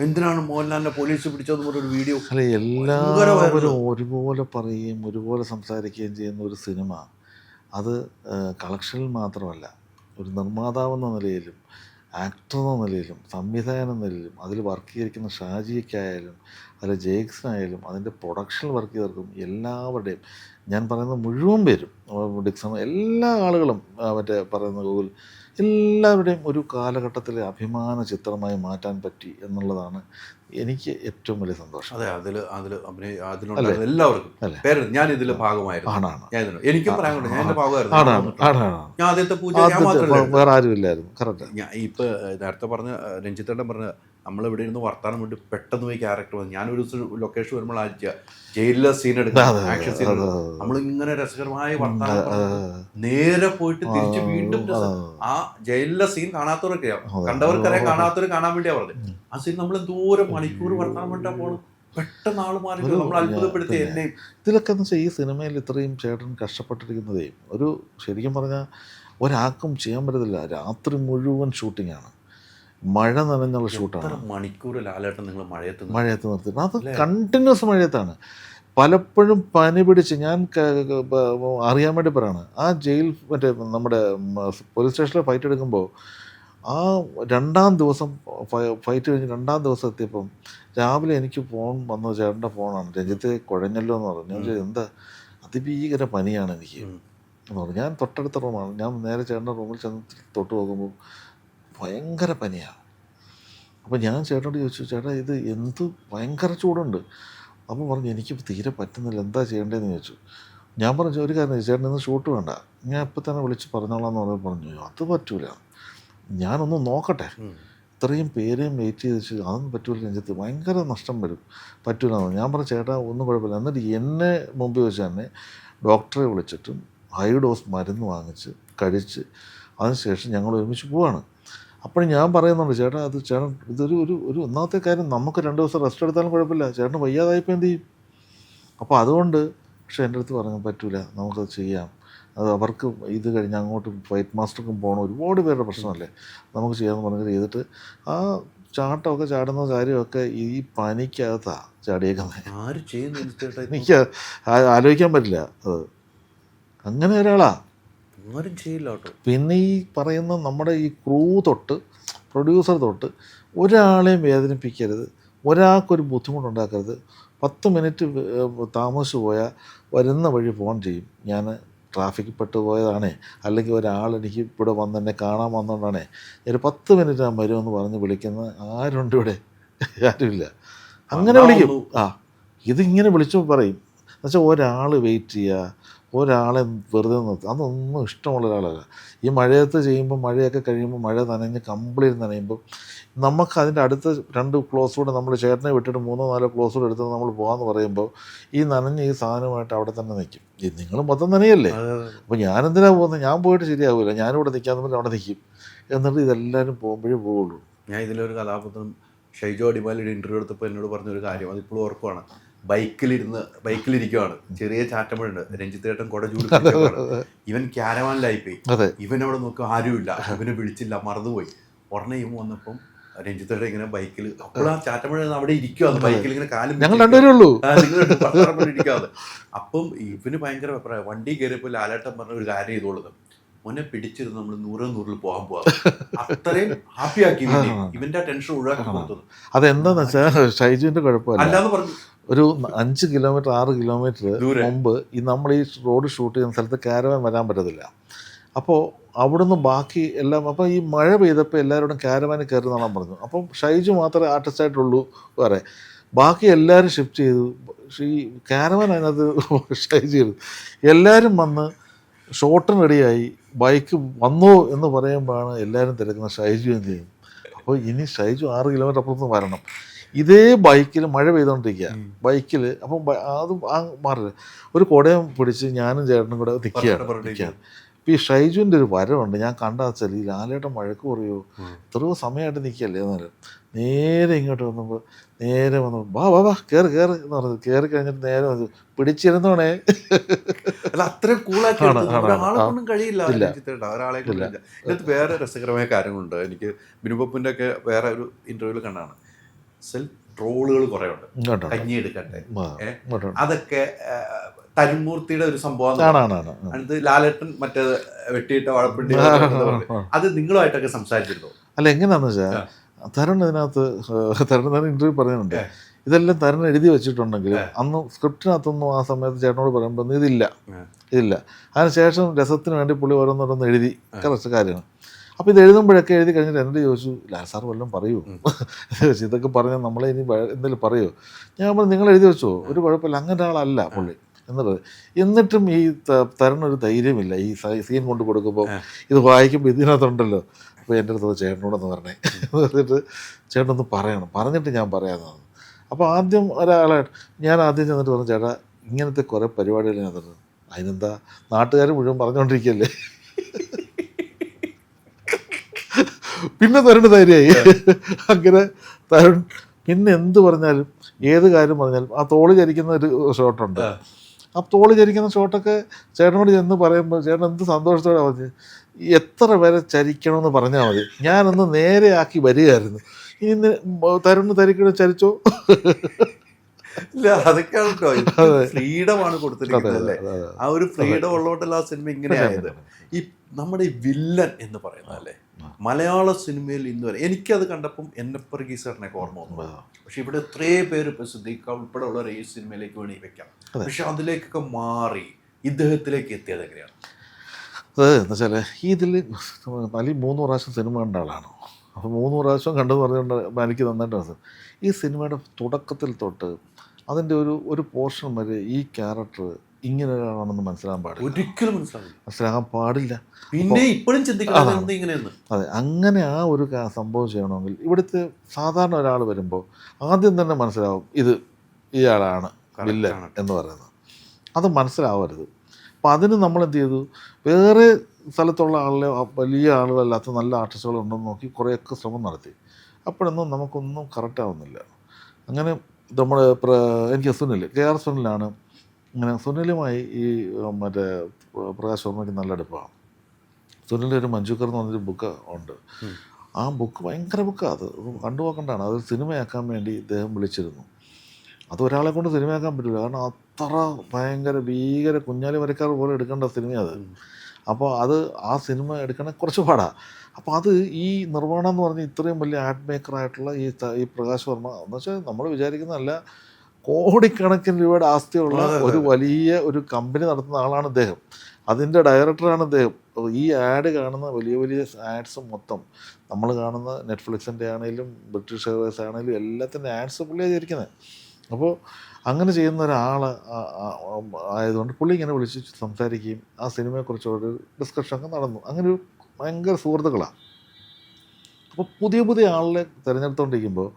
എന്തിനാണ് മോഹൻലാലിനെ പോലീസ് പിടിച്ചതെന്ന് പറഞ്ഞൊരു വീഡിയോ. അല്ല, എല്ലാവരും ഒരുപോലെ പറയുകയും ഒരുപോലെ സംസാരിക്കുകയും ചെയ്യുന്ന ഒരു സിനിമ, അത് കളക്ഷനിൽ മാത്രമല്ല, ഒരു നിർമ്മാതാവെന്ന നിലയിലും ആക്ടർ എന്ന നിലയിലും സംവിധായകൻ എന്ന നിലയിലും അതിൽ വർക്ക് ചെയ്തിരിക്കുന്ന ഷാജിക്കായാലും അതിൽ ജേക്സിനായാലും അതിൻ്റെ പ്രൊഡക്ഷനിൽ വർക്ക് ചെയ്തവർക്കും എല്ലാവരുടെയും, ഞാൻ പറയുന്ന മുഴുവൻ പേരും, ഡിക്സൺ, എല്ലാ ആളുകളും, മറ്റേ പറയുന്ന ഗൂഗിൾ, എല്ലാവരുടെയും ഒരു കാലഘട്ടത്തിലെ അഭിമാന ചിത്രമായി മാറ്റാൻ പറ്റി എന്നുള്ളതാണ് എനിക്ക് ഏറ്റവും വലിയ സന്തോഷം. അതെ, അതിലുള്ള എല്ലാവർക്കും പേര് ഞാൻ ഇതിൽ ഭാഗമായിരുന്നു. എനിക്കും പറയാനുണ്ട്, ഞാൻ എൻ്റെ ഭാഗമായിരുന്നു. ഞാൻ ആദ്യത്തെ പൂജ വേറെ ആരുമില്ലായിരുന്നു. കറക്റ്റ്. ഞാൻ ഇപ്പം നേരത്തെ പറഞ്ഞ രഞ്ജിത്തേട്ടൻ പറഞ്ഞ നമ്മളിവിടെ ഇരുന്ന് വർത്താനം വേണ്ടി പെട്ടെന്ന് പോയി ക്യാരക്ടർ വന്നു. ഞാനൊരു ലൊക്കേഷൻ വരുമ്പോൾ ജയിലിലെ സീൻ എടുക്കാം, ആക്ഷൻ സീൻ എടുക്കാം, നമ്മളിങ്ങനെ രസകരമായ വർത്താനം നേരെ പോയിട്ട് തിരിച്ച് വീണ്ടും ആ ജയിലിലെ സീൻ കാണാത്തവരൊക്കെ കണ്ടവർക്കറിയാം, കാണാത്തവർ കാണാൻ വേണ്ടിയാ പറഞ്ഞത്. ആ സീൻ നമ്മൾ എന്തോരം മണിക്കൂർ വർത്താനം വേണ്ടാ പോകണം, പെട്ടെന്ന് ആൾ മാറി നമ്മൾ അത്ഭുതപ്പെടുത്തി എന്നെയും. ഇതിലൊക്കെ എന്ന് വെച്ചാൽ ഈ സിനിമയിൽ ഇത്രയും ചേട്ടൻ കഷ്ടപ്പെട്ടിരിക്കുന്നതേ ഒരു ശരിക്കും പറഞ്ഞാൽ ഒരാൾക്കും ചെയ്യാൻ പറ്റത്തില്ല. രാത്രി മുഴുവൻ ഷൂട്ടിങ്ങാണ്, മഴ നനഞ്ഞുള്ള ഷൂട്ടാണ്. മണിക്കൂർ ലാലേട്ടൻ നിങ്ങൾ മഴയത്ത് നിർത്തിയിട്ട് അത് കണ്ടിന്യൂസ് മഴയത്താണ്. പലപ്പോഴും പനി പിടിച്ച് ഞാൻ അറിയാൻ വേണ്ടി പറയാണ്, ആ ജയിൽ മറ്റേ നമ്മുടെ പോലീസ് സ്റ്റേഷനിൽ ഫൈറ്റ് എടുക്കുമ്പോൾ ആ രണ്ടാം ദിവസം ഫൈറ്റ് കഴിഞ്ഞ് രണ്ടാം ദിവസം എത്തിയപ്പം രാവിലെ എനിക്ക് ഫോൺ വന്നത്, ചേട്ടൻ്റെ ഫോണാണ്, രഞ്ജിത്ത് കുഴഞ്ഞല്ലോ എന്ന് പറഞ്ഞു. ഞാൻ എന്താ, അതിഭീകര പനിയാണ് എനിക്ക് എന്ന് പറഞ്ഞു. ഞാൻ തൊട്ടടുത്ത റൂമാണ്, ഞാൻ നേരെ ചേട്ടൻ്റെ റൂമിൽ ചെന്ന് തൊട്ട് നോക്കുമ്പോൾ ഭയങ്കര പനിയാണ്. അപ്പോൾ ഞാൻ ചേട്ടനോട് ചോദിച്ചു, ചേട്ടാ ഇത് എന്ത് ഭയങ്കര ചൂടുണ്ട്. അപ്പോൾ പറഞ്ഞു എനിക്ക് തീരെ പറ്റുന്നില്ല, എന്താ ചെയ്യേണ്ടതെന്ന് ചോദിച്ചു. ഞാൻ പറഞ്ഞു ഒരു കാര്യം, ചേട്ടൻ ഇന്ന് ഷൂട്ട് വേണ്ട, ഞാൻ ഇപ്പം തന്നെ വിളിച്ച് പറഞ്ഞോളാം എന്ന് പറഞ്ഞു. അത് പറ്റൂല, ഞാനൊന്ന് നോക്കട്ടെ, ഇത്രയും പേരെയും വെയിറ്റ് ചെയ്ത് വെച്ച് അതൊന്നും പറ്റൂല രഞ്ജിത്ത്, ഭയങ്കര നഷ്ടം വരും, പറ്റൂലെന്ന്. ഞാൻ പറഞ്ഞു ചേട്ടാ ഒന്നും കുഴപ്പമില്ല. എന്നിട്ട് എന്നെ മുമ്പിൽ വെച്ച് തന്നെ ഡോക്ടറെ വിളിച്ചിട്ടും ഹൈ ഡോസ് മരുന്ന് വാങ്ങിച്ച് കഴിച്ച് അതിനുശേഷം ഞങ്ങൾ ഒരുമിച്ച് പോവാണ്. അപ്പോഴും ഞാൻ പറയുന്നുണ്ട്, ചേട്ടാ അത് ചേട്ടൻ ഇതൊരു ഒരു ഒന്നാമത്തെ കാര്യം, നമുക്ക് 2 ദിവസം റെസ്റ്റ് എടുത്താലും കുഴപ്പമില്ല, ചേട്ടന് വയ്യാതായപ്പോൾ എന്ത് ചെയ്യും. അപ്പോൾ അതുകൊണ്ട് പക്ഷേ എൻ്റെ അടുത്ത് പറഞ്ഞു പറ്റൂല, നമുക്കത് ചെയ്യാം, അത് അവർക്ക് ഇത് കഴിഞ്ഞ് അങ്ങോട്ട് ഫൈറ്റ് മാസ്റ്റർക്കും പോകണം, ഒരുപാട് പേരുടെ പ്രശ്നമല്ലേ, നമുക്ക് ചെയ്യാമെന്ന് പറഞ്ഞിട്ട് ചെയ്തിട്ട് ആ ചാട്ടമൊക്കെ ചാടുന്ന കാര്യമൊക്കെ ഈ പനിക്കകത്താണ് ചാടിയേക്കുന്നത്. എനിക്ക് ആലോചിക്കാൻ പറ്റില്ല അത്, അങ്ങനെ ഒരാളാണ്. പിന്നെ ഈ പറയുന്ന നമ്മുടെ ഈ ക്രൂ തൊട്ട് പ്രൊഡ്യൂസർ തൊട്ട് ഒരാളെയും വേദനിപ്പിക്കരുത്, ഒരാൾക്കൊരു ബുദ്ധിമുട്ടുണ്ടാക്കരുത്. 10 മിനിറ്റ് താമസിച്ചു പോയാൽ വരുന്ന വഴി ഫോൺ ചെയ്യും, ഞാൻ ട്രാഫിക്കിൽ പെട്ട് പോയതാണേ, അല്ലെങ്കിൽ ഒരാൾ എനിക്ക് ഇവിടെ വന്ന് എന്നെ കാണാൻ വന്നുകൊണ്ടാണേ, ഒരു 10 മിനിറ്റ് ഞാൻ വരുമെന്ന് പറഞ്ഞ് വിളിക്കുന്ന ആരുണ്ട് ഇവിടെ? ആരുമില്ല. അങ്ങനെ വിളിക്കും. ഇതിങ്ങനെ വിളിച്ചു പറയും. എന്നുവെച്ചാൽ ഒരാൾ വെയിറ്റ് ചെയ്യുക, ഒരാളെ വെറുതെ നിർത്തുക, അതൊന്നും ഇഷ്ടമുള്ള ഒരാളല്ല. ഈ മഴയത്ത് ചെയ്യുമ്പോൾ, മഴയൊക്കെ കഴിയുമ്പോൾ, മഴ നനഞ്ഞ് കംപ്ലീറ്റ് നനയുമ്പോൾ നമുക്ക് അതിൻ്റെ അടുത്ത 2 ക്ലോസ് കൂടെ നമ്മൾ ചേട്ടനെ വിട്ടിട്ട് 3-4 ക്ലോസ് കൂടെ എടുത്ത് നമ്മൾ പോകാമെന്ന് പറയുമ്പോൾ ഈ നനഞ്ഞ ഈ സാധനമായിട്ട് അവിടെ തന്നെ നിൽക്കും. നിങ്ങൾ മൊത്തം നനയല്ലേ, അപ്പോൾ ഞാനെന്തിനാ പോകുന്നത്, ഞാൻ പോയിട്ട് ശരിയാവില്ല, ഞാനിവിടെ നിൽക്കാന്ന് പറഞ്ഞാൽ അവിടെ നിൽക്കും. എന്നിട്ട് ഇതെല്ലാവരും പോകുമ്പോഴേ പോവുള്ളൂ. ഞാൻ ഇതിലൊരു കഥാപാത്രം ഷൈജോ അടിമാലിയുടെ ഇൻ്റർവ്യൂ എടുത്തപ്പോൾ എന്നോട് പറഞ്ഞൊരു കാര്യം, അതിപ്പോഴും ഓർക്കുവാണ്. ബൈക്കിലിരിക്കുവാണ്, ചെറിയ ചാറ്റമഴുണ്ട്, രഞ്ജിത്തേട്ടൻ കുട ചൂട്, ഇവൻ ക്യാരവാനിലായിപ്പോയി, ഇവൻ അവിടെ നോക്കുക ആരുമില്ല, ഇവനെ വിളിച്ചില്ല, മറന്നുപോയി. ഉടനെ ഇവൻ വന്നപ്പം രഞ്ജിത്തേട്ടൻ ഇങ്ങനെ ബൈക്കിൽ, അപ്പോൾ ആ ചാറ്റമഴ അവിടെ ഇരിക്കുവാണ്, ബൈക്കിൽ ഇങ്ങനെ കാലും ഇരിക്കാതെ. അപ്പം ഇവന് ഭയങ്കര വണ്ടി കയറിയപ്പോൾ ലാലേട്ടൻ പറഞ്ഞ ഒരു കാര്യം ചെയ്തോളുന്നത്, മോനെ പിടിച്ചിരുന്ന് നമ്മൾ 100 പോകാൻ അത്രയും ഹാപ്പിയാക്കി ഇവന്റെ ടെൻഷൻ ഒഴിവാക്കി കൊടുത്തത്. അതെന്താന്ന് വെച്ചാൽ ഷൈജുവിന്റെ കുഴപ്പമില്ല, അല്ലാന്ന് പറഞ്ഞു ഒരു 5 കിലോമീറ്റർ 6 കിലോമീറ്റർ മുമ്പ് ഈ നമ്മൾ ഈ റോഡ് ഷൂട്ട് ചെയ്യുന്ന സ്ഥലത്ത് കാരവാൻ വരാൻ പറ്റത്തില്ല. അപ്പോൾ അവിടുന്ന് ബാക്കി എല്ലാം, അപ്പോൾ ഈ മഴ പെയ്തപ്പോൾ എല്ലാവരോടും കാരവാനിൽ കയറുന്നതാണ് പറഞ്ഞു. അപ്പം ഷൈജു മാത്രമേ ആർട്ടിസ്റ്റായിട്ടുള്ളൂ വേറെ, ബാക്കി എല്ലാവരും ഷിഫ്റ്റ് ചെയ്തു. ഈ കാരവാൻ അതിനകത്ത് ഷൈജു ചെയ്തു. എല്ലാവരും വന്ന് ഷോട്ടും റെഡിയായി, ബൈക്ക് വന്നോ എന്ന് പറയുമ്പോഴാണ് എല്ലാവരും തിരക്കുന്ന ഷൈജു എന്ത് ചെയ്യും. അപ്പോൾ ഇനി ഷൈജു 6 കിലോമീറ്റർ അപ്പുറത്ത് വരണം. ഇതേ ബൈക്കിൽ മഴ പെയ്തുകൊണ്ടിരിക്കുക, ബൈക്കിൽ. അപ്പം അത് മാറില്ല, ഒരു കുടയും പിടിച്ച് ഞാനും ചേട്ടനും കൂടെ നിൽക്കുകയാണ്. ഇപ്പം ഈ ഷൈജുവിൻ്റെ ഒരു വരവുണ്ട്, ഞാൻ കണ്ടാ വെച്ചാൽ ഈ ലാലേട്ടൻ വഴക്ക് പറയുമോ, എത്രയോ സമയമായിട്ട് നിൽക്കുകയല്ലേ എന്നാലും നേരെ ഇങ്ങോട്ട് വന്നപ്പോൾ നേരെ വന്നപ്പോൾ വാ കയറി എന്ന് പറഞ്ഞത്, കയറി കഴിഞ്ഞിട്ട് നേരെ വന്നു പിടിച്ചിരുന്നോണേ. അല്ല അത്രയും കൂളാക്കി ആണ്. ഒരാളെ കൊണ്ടും കഴിയില്ല ഇല്ല. രഞ്ജിത്തേട്ടാ, ഒരാളെ കൊണ്ടില്ല. ഇതിനകത്ത് വേറെ രസകരമായ കാര്യങ്ങളുണ്ട്. എനിക്ക് ബിനുപപ്പിൻ്റെ ഒക്കെ വേറെ ഒരു ഇന്റർവ്യൂവിൽ കണ്ടാണ്, സെൽഫ് ട്രോളുകൾ കുറേ ഉണ്ട്. ഇങ്ങോട്ടുണ്ട്. കഞ്ഞി എടുക്കട്ടെ, ഇങ്ങോട്ടുണ്ട്. അതൊക്കെ തരുമൂർത്തിയുടെ ഒരു സംഭവം. ആണ്. അത് ലാലേട്ടൻ മറ്റേ വെട്ടിയിട്ട വാഴപ്പിണ്ടി അത് നിങ്ങളുമായിട്ടൊക്കെ സംസാരിച്ചിരുന്നു. അല്ല എങ്ങനെയാണെന്ന് വെച്ചാൽ തരുൺ ഇതിനകത്ത് തരുൺ ഇൻ്റർവ്യൂ പറയുന്നുണ്ട്, ഇതെല്ലാം തരുൺ എഴുതി വെച്ചിട്ടുണ്ടെങ്കിൽ അന്ന് സ്ക്രിപ്റ്റിനകത്തൊന്നും ആ സമയത്ത് ചേട്ടനോട് പറയുമ്പോൾ ഇതില്ല. അതിനുശേഷം രസത്തിന് വേണ്ടി പുള്ളി ഓരോന്നോരോന്ന് എഴുതി കുറച്ച് കാര്യങ്ങൾ. അപ്പോൾ ഇത് എഴുതുമ്പോഴൊക്കെ എഴുതി കഴിഞ്ഞിട്ട് എന്നോട് ചോദിച്ചു, ലാൽ സാർ വല്ലതും പറയൂ, ഇതൊക്കെ പറഞ്ഞാൽ നമ്മളെ ഇനി എന്തെങ്കിലും പറയുമോ? ഞാൻ പറഞ്ഞു നിങ്ങൾ എഴുതി വെച്ചോ, ഒരു കുഴപ്പമില്ല, അങ്ങനെ ഒരാളല്ല പുള്ളി എന്നുള്ളത്. എന്നിട്ടും ഈ തരുണൊരു ധൈര്യമില്ല ഈ സീൻ കൊണ്ട് കൊടുക്കുമ്പോൾ. ഇത് വായിക്കുമ്പോൾ ഇതിനകത്തുണ്ടല്ലോ, അപ്പോൾ എൻ്റെ അടുത്ത് ചേട്ടനോടൊന്ന് പറഞ്ഞേ എന്ന് പറഞ്ഞിട്ട് ചേട്ടനൊന്ന് പറയണം, പറഞ്ഞിട്ട് ഞാൻ പറയാമെന്നാണ്. അപ്പോൾ ആദ്യം ഞാൻ ആദ്യം ചെന്നിട്ട് പറഞ്ഞു, ചേട്ടാ ഇങ്ങനത്തെ കുറേ പരിപാടികൾ ഞാൻ തരുന്നു, അതിനെന്താ നാട്ടുകാർ മുഴുവൻ പറഞ്ഞുകൊണ്ടിരിക്കുകയല്ലേ. പിന്നെ തരുൺ ധൈര്യമായി. അങ്ങനെ തരുൺ പിന്നെ എന്ത് പറഞ്ഞാലും ഏത് കാര്യം പറഞ്ഞാലും ആ തോള് ചരിക്കുന്ന ഒരു ഷോട്ടുണ്ട്. ആ തോള് ചരിക്കുന്ന ഷോട്ടൊക്കെ ചേട്ടനോട് ചെന്ന് പറയുമ്പോൾ ചേട്ടൻ എന്ത് സന്തോഷത്തോടെ പറഞ്ഞ് എത്ര വരെ ചരിക്കണമെന്ന് പറഞ്ഞാൽ മതി, ഞാനൊന്ന് നേരെയാക്കി വരികയായിരുന്നു. ഇനി തരുണ് തരിക്കണ ചരിച്ചോ. ഇല്ല അതൊക്കെയാണ് കേട്ടോ, ഫ്രീഡമാണ് കൊടുത്തിരിക്കുന്നത് അല്ലേ. ആ ഒരു ഫ്രീഡം ഉള്ളതുകൊണ്ടല്ല ആ സിനിമ ഇങ്ങനെയായത്. ഈ നമ്മുടെ ഈ വില്ലൻ എന്ന് പറയുന്നത് അല്ലേ, മലയാള സിനിമയിൽ ഇന്ന് വരെ എനിക്കത് കണ്ടപ്പം എന്നപ്പർഗീസറിനൊക്കെ ഓർമ്മ വന്നു. പക്ഷെ ഇവിടെ എത്രയും പേര് ഇപ്പം സിദ്ദീഖ് ഉൾപ്പെടെ ഉള്ളവർ ഈ സിനിമയിലേക്ക് വേണ്ടി വെക്കാം. പക്ഷെ അതിലേക്കൊക്കെ മാറി ഇദ്ദേഹത്തിലേക്ക് എത്തിയത് എങ്ങനെയാണ്? അത് എന്ന് വെച്ചാൽ ഇതിൽ അലി 3 പ്രാവശ്യം സിനിമ കണ്ട ആളാണ്. അപ്പോൾ 3 പ്രാവശ്യം കണ്ടെന്ന് പറഞ്ഞുകൊണ്ട് എനിക്ക് നന്നായിട്ട് മനസ്സിലായി. ഈ സിനിമയുടെ തുടക്കത്തിൽ തൊട്ട് അതിൻ്റെ ഒരു പോർഷൻ വരെ ഈ ക്യാരക്ടർ ഇങ്ങനെ ഒരാളാണെന്ന് മനസ്സിലാകാൻ പാടില്ല, ഒരിക്കലും മനസ്സിലാകാൻ പാടില്ല. പിന്നെ ഇപ്പോഴും ചിന്തിക്കുന്നത് ഇങ്ങനെയെന്ന്. അതെ, അങ്ങനെ ആ ഒരു സംഭവം ചെയ്യണമെങ്കിൽ ഇവിടുത്തെ സാധാരണ ഒരാൾ വരുമ്പോൾ ആദ്യം തന്നെ മനസ്സിലാവും ഇത് ഇയാളാണ് വില്ലൻ എന്ന് പറയുന്നത്. അത് മനസ്സിലാവരുത്. അപ്പോൾ അതിന് നമ്മളെന്ത് ചെയ്തു, വേറെ സ്ഥലത്തുള്ള ആളിലെ വലിയ ആളുകളല്ലാത്ത നല്ല ആർട്ടിസ്റ്റുകളുണ്ടെന്ന് നോക്കി കുറേയൊക്കെ ശ്രമം നടത്തി. അപ്പോഴൊന്നും നമുക്കൊന്നും കറക്റ്റാവുന്നില്ല. അങ്ങനെ നമ്മൾ എനിക്ക് KR സുനിലാണ്. അങ്ങനെ സുനിലുമായി ഈ മറ്റേ പ്രകാശ് വർമ്മയ്ക്ക് നല്ല അടുപ്പമാണ്. സുനിലിൻ്റെ ഒരു മഞ്ജുക്കർ എന്ന് പറഞ്ഞൊരു ബുക്ക് ഉണ്ട്. ആ ബുക്ക് ഭയങ്കര ബുക്കാണ്, അത് കണ്ടുപോക്കേണ്ടതാണ്. അത് സിനിമയാക്കാൻ വേണ്ടി ഇദ്ദേഹം വിളിച്ചിരുന്നു. അത് ഒരാളെ കൊണ്ട് സിനിമയാക്കാൻ പറ്റില്ല, കാരണം അത്ര ഭയങ്കര ഭീകര കുഞ്ഞാലി വരക്കാർ പോലെ എടുക്കേണ്ട സിനിമയാണ് അത്. അപ്പോൾ അത് ആ സിനിമ എടുക്കണ കുറച്ച് പാടാണ്. അപ്പോൾ അത് ഈ നിർവ്വാണം എന്ന് പറഞ്ഞ് ഇത്രയും വലിയ ആർട്ട് മേക്കറായിട്ടുള്ള ഈ പ്രകാശ് വർമ്മ എന്ന് വെച്ചാൽ നമ്മൾ വിചാരിക്കുന്നതല്ല, കോടിക്കണക്കിന് രൂപയുടെ ആസ്തിയുള്ള ഒരു വലിയ ഒരു കമ്പനി നടത്തുന്ന ആളാണ് ഇദ്ദേഹം. അതിൻ്റെ ഡയറക്ടറാണ് ഇദ്ദേഹം. ഈ ആഡ് കാണുന്ന വലിയ വലിയ ആഡ്സ് മൊത്തം നമ്മൾ കാണുന്ന നെറ്റ്ഫ്ലിക്സിൻ്റെ ആണെങ്കിലും ബ്രിട്ടീഷ് എയർവേസ് ആണെങ്കിലും എല്ലാത്തിൻ്റെ ആഡ്സ് പുള്ളിയാണ് ചെയ്തിരിക്കുന്നത്. അപ്പോൾ അങ്ങനെ ചെയ്യുന്ന ഒരാൾ ആയതുകൊണ്ട് പുള്ളി ഇങ്ങനെ വിളിച്ച് സംസാരിക്കുകയും ആ സിനിമയെക്കുറിച്ചൊരു ഡിസ്കഷനൊക്കെ നടന്നു. അങ്ങനെ ഒരു ഭയങ്കര സുഹൃത്തുക്കളാണ്. അപ്പോൾ പുതിയ ആളിനെ തിരഞ്ഞെടുത്തുകൊണ്ടിരിക്കുമ്പോൾ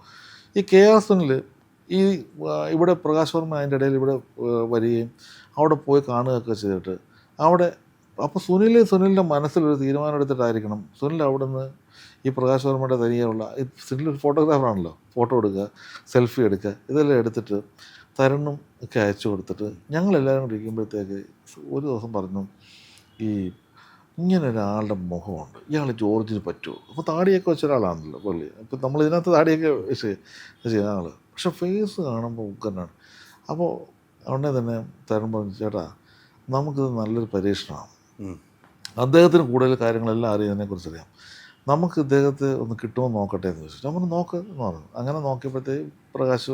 ഈ KR സുനിൽ ഈ ഇവിടെ പ്രകാശ് വർമ്മ അതിൻ്റെ ഇടയിൽ ഇവിടെ വരികയും അവിടെ പോയി കാണുകയൊക്കെ ചെയ്തിട്ട് അവിടെ അപ്പോൾ സുനിലിൻ്റെ മനസ്സിലൊരു തീരുമാനം എടുത്തിട്ടായിരിക്കണം സുനിൽ അവിടെ നിന്ന് ഈ പ്രകാശ് വർമ്മയുടെ തനിയുള്ള സുനിൽ ഒരു ഫോട്ടോഗ്രാഫറാണല്ലോ, ഫോട്ടോ എടുക്കുക, സെൽഫി എടുക്കുക, ഇതെല്ലാം എടുത്തിട്ട് തരുണും ഒക്കെ അയച്ചു കൊടുത്തിട്ട് ഞങ്ങളെല്ലാവരും കൂടി ഇരിക്കുമ്പോഴത്തേക്ക് ഒരു ദിവസം പറഞ്ഞു, ഈ ഇങ്ങനെ ഒരാളുടെ മുഖമുണ്ട്, ഇയാൾ ജോർജിന് പറ്റുമോ? അപ്പോൾ താടിയൊക്കെ വെച്ച ഒരാളാണല്ലോ പുള്ളി. അപ്പോൾ നമ്മൾ ഇതിനകത്ത് താടിയൊക്കെ ചെയ്യുന്ന ആൾ, പക്ഷെ ഫേസ് കാണുമ്പോൾ ഉക്കനാണ്. അപ്പോൾ ഉടനെ തന്നെ തരുൺ പറഞ്ഞു, ചേട്ടാ നമുക്കിത് നല്ലൊരു പരീക്ഷണമാണ്, അദ്ദേഹത്തിന് കൂടുതൽ കാര്യങ്ങളെല്ലാം അറിയുന്നതിനെക്കുറിച്ചറിയാം, നമുക്ക് ഇദ്ദേഹത്തെ ഒന്ന് കിട്ടുമോ നോക്കട്ടെ എന്ന് ചോദിച്ചു. നമ്മൾ നോക്ക് എന്ന് പറഞ്ഞു. അങ്ങനെ നോക്കിയപ്പോഴത്തേക്ക് പ്രകാശ്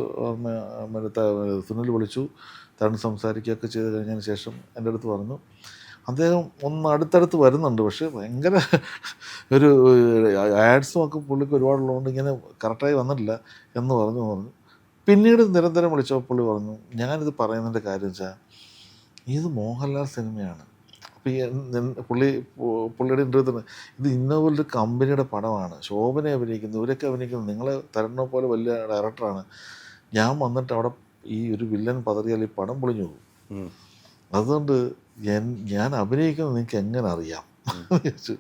സുനിൽ വിളിച്ചു, തരുൺ സംസാരിക്കുകയൊക്കെ ചെയ്ത് കഴിഞ്ഞതിന് ശേഷം എൻ്റെ അടുത്ത് പറഞ്ഞു, അദ്ദേഹം ഒന്ന് അടുത്തടുത്ത് വരുന്നുണ്ട്, പക്ഷേ ഭയങ്കര ഒരു ആഡ്സും ഒക്കെ പുള്ളിക്ക് ഒരുപാടുള്ളതുകൊണ്ട് ഇങ്ങനെ കറക്റ്റായി വന്നിട്ടില്ല എന്ന് പറഞ്ഞു. പിന്നീട് നിരന്തരം വിളിച്ചപ്പോൾ പുള്ളി പറഞ്ഞു, ഞാനിത് പറയുന്നതിൻ്റെ കാര്യം വെച്ചാൽ ഇത് മോഹൻലാൽ സിനിമയാണ്. അപ്പോൾ ഈ പുള്ളിയുടെ ഇൻ്റർവ്യൂ തന്നെ ഇത് ഇന്നപോലൊരു കമ്പനിയുടെ പടമാണ്, ശോഭനെ അഭിനയിക്കുന്നു, ഇവരൊക്കെ അഭിനയിക്കുന്നു, നിങ്ങൾ തരുണിനെ പോലെ വലിയ ഡയറക്ടറാണ്, ഞാൻ വന്നിട്ട് അവിടെ ഈ ഒരു വില്ലൻ പതറിയാൽ ഈ പടം പൊളിഞ്ഞു പോകും. അതുകൊണ്ട് ഞാൻ അഭിനയിക്കുന്നത് നിങ്ങൾക്ക് എങ്ങനെ അറിയാം ചോദിച്ചു.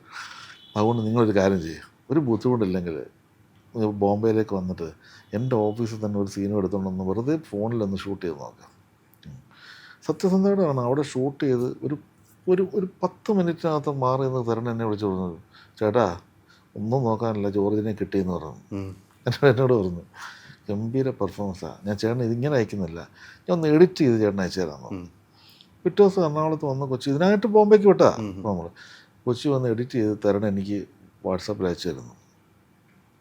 അതുകൊണ്ട് നിങ്ങളൊരു കാര്യം ചെയ്യും, ഒരു ബുദ്ധിമുട്ടില്ലെങ്കിൽ ബോംബെയിലേക്ക് വന്നിട്ട് എൻ്റെ ഓഫീസിൽ തന്നെ ഒരു സീനും എടുത്തുകൊണ്ടൊന്ന് വെറുതെ ഫോണിലൊന്ന് ഷൂട്ട് ചെയ്ത് നോക്കാം. സത്യസന്ധതയോടാണ് അവിടെ ഷൂട്ട് ചെയ്ത് ഒരു ഒരു ഒരു 10 മിനിറ്റിനകത്ത് മാറി നിന്ന് തരണം എന്നെ വിളിച്ചു പറഞ്ഞത്, ചേട്ടാ ഒന്നും നോക്കാനില്ല, ജോർജിനെ കിട്ടിയെന്ന് പറഞ്ഞു. എന്നോട് പറഞ്ഞു ഗംഭീര പെർഫോമൻസാണ്, ഞാൻ ചേട്ടൻ ഇതിങ്ങനെ അയക്കുന്നില്ല, ഞാൻ ഒന്ന് എഡിറ്റ് ചെയ്ത് ചേട്ടൻ അയച്ചു തരാമെന്ന്. പിറ്റേ ദിവസം എറണാകുളത്ത് വന്ന് കൊച്ചി, ഇതിനായിട്ട് ബോംബെക്ക് വിട്ടാ നമ്മൾ, കൊച്ചി വന്ന് എഡിറ്റ് ചെയ്ത് തരണം എനിക്ക് വാട്സാപ്പിൽ അയച്ചു തരുന്നു.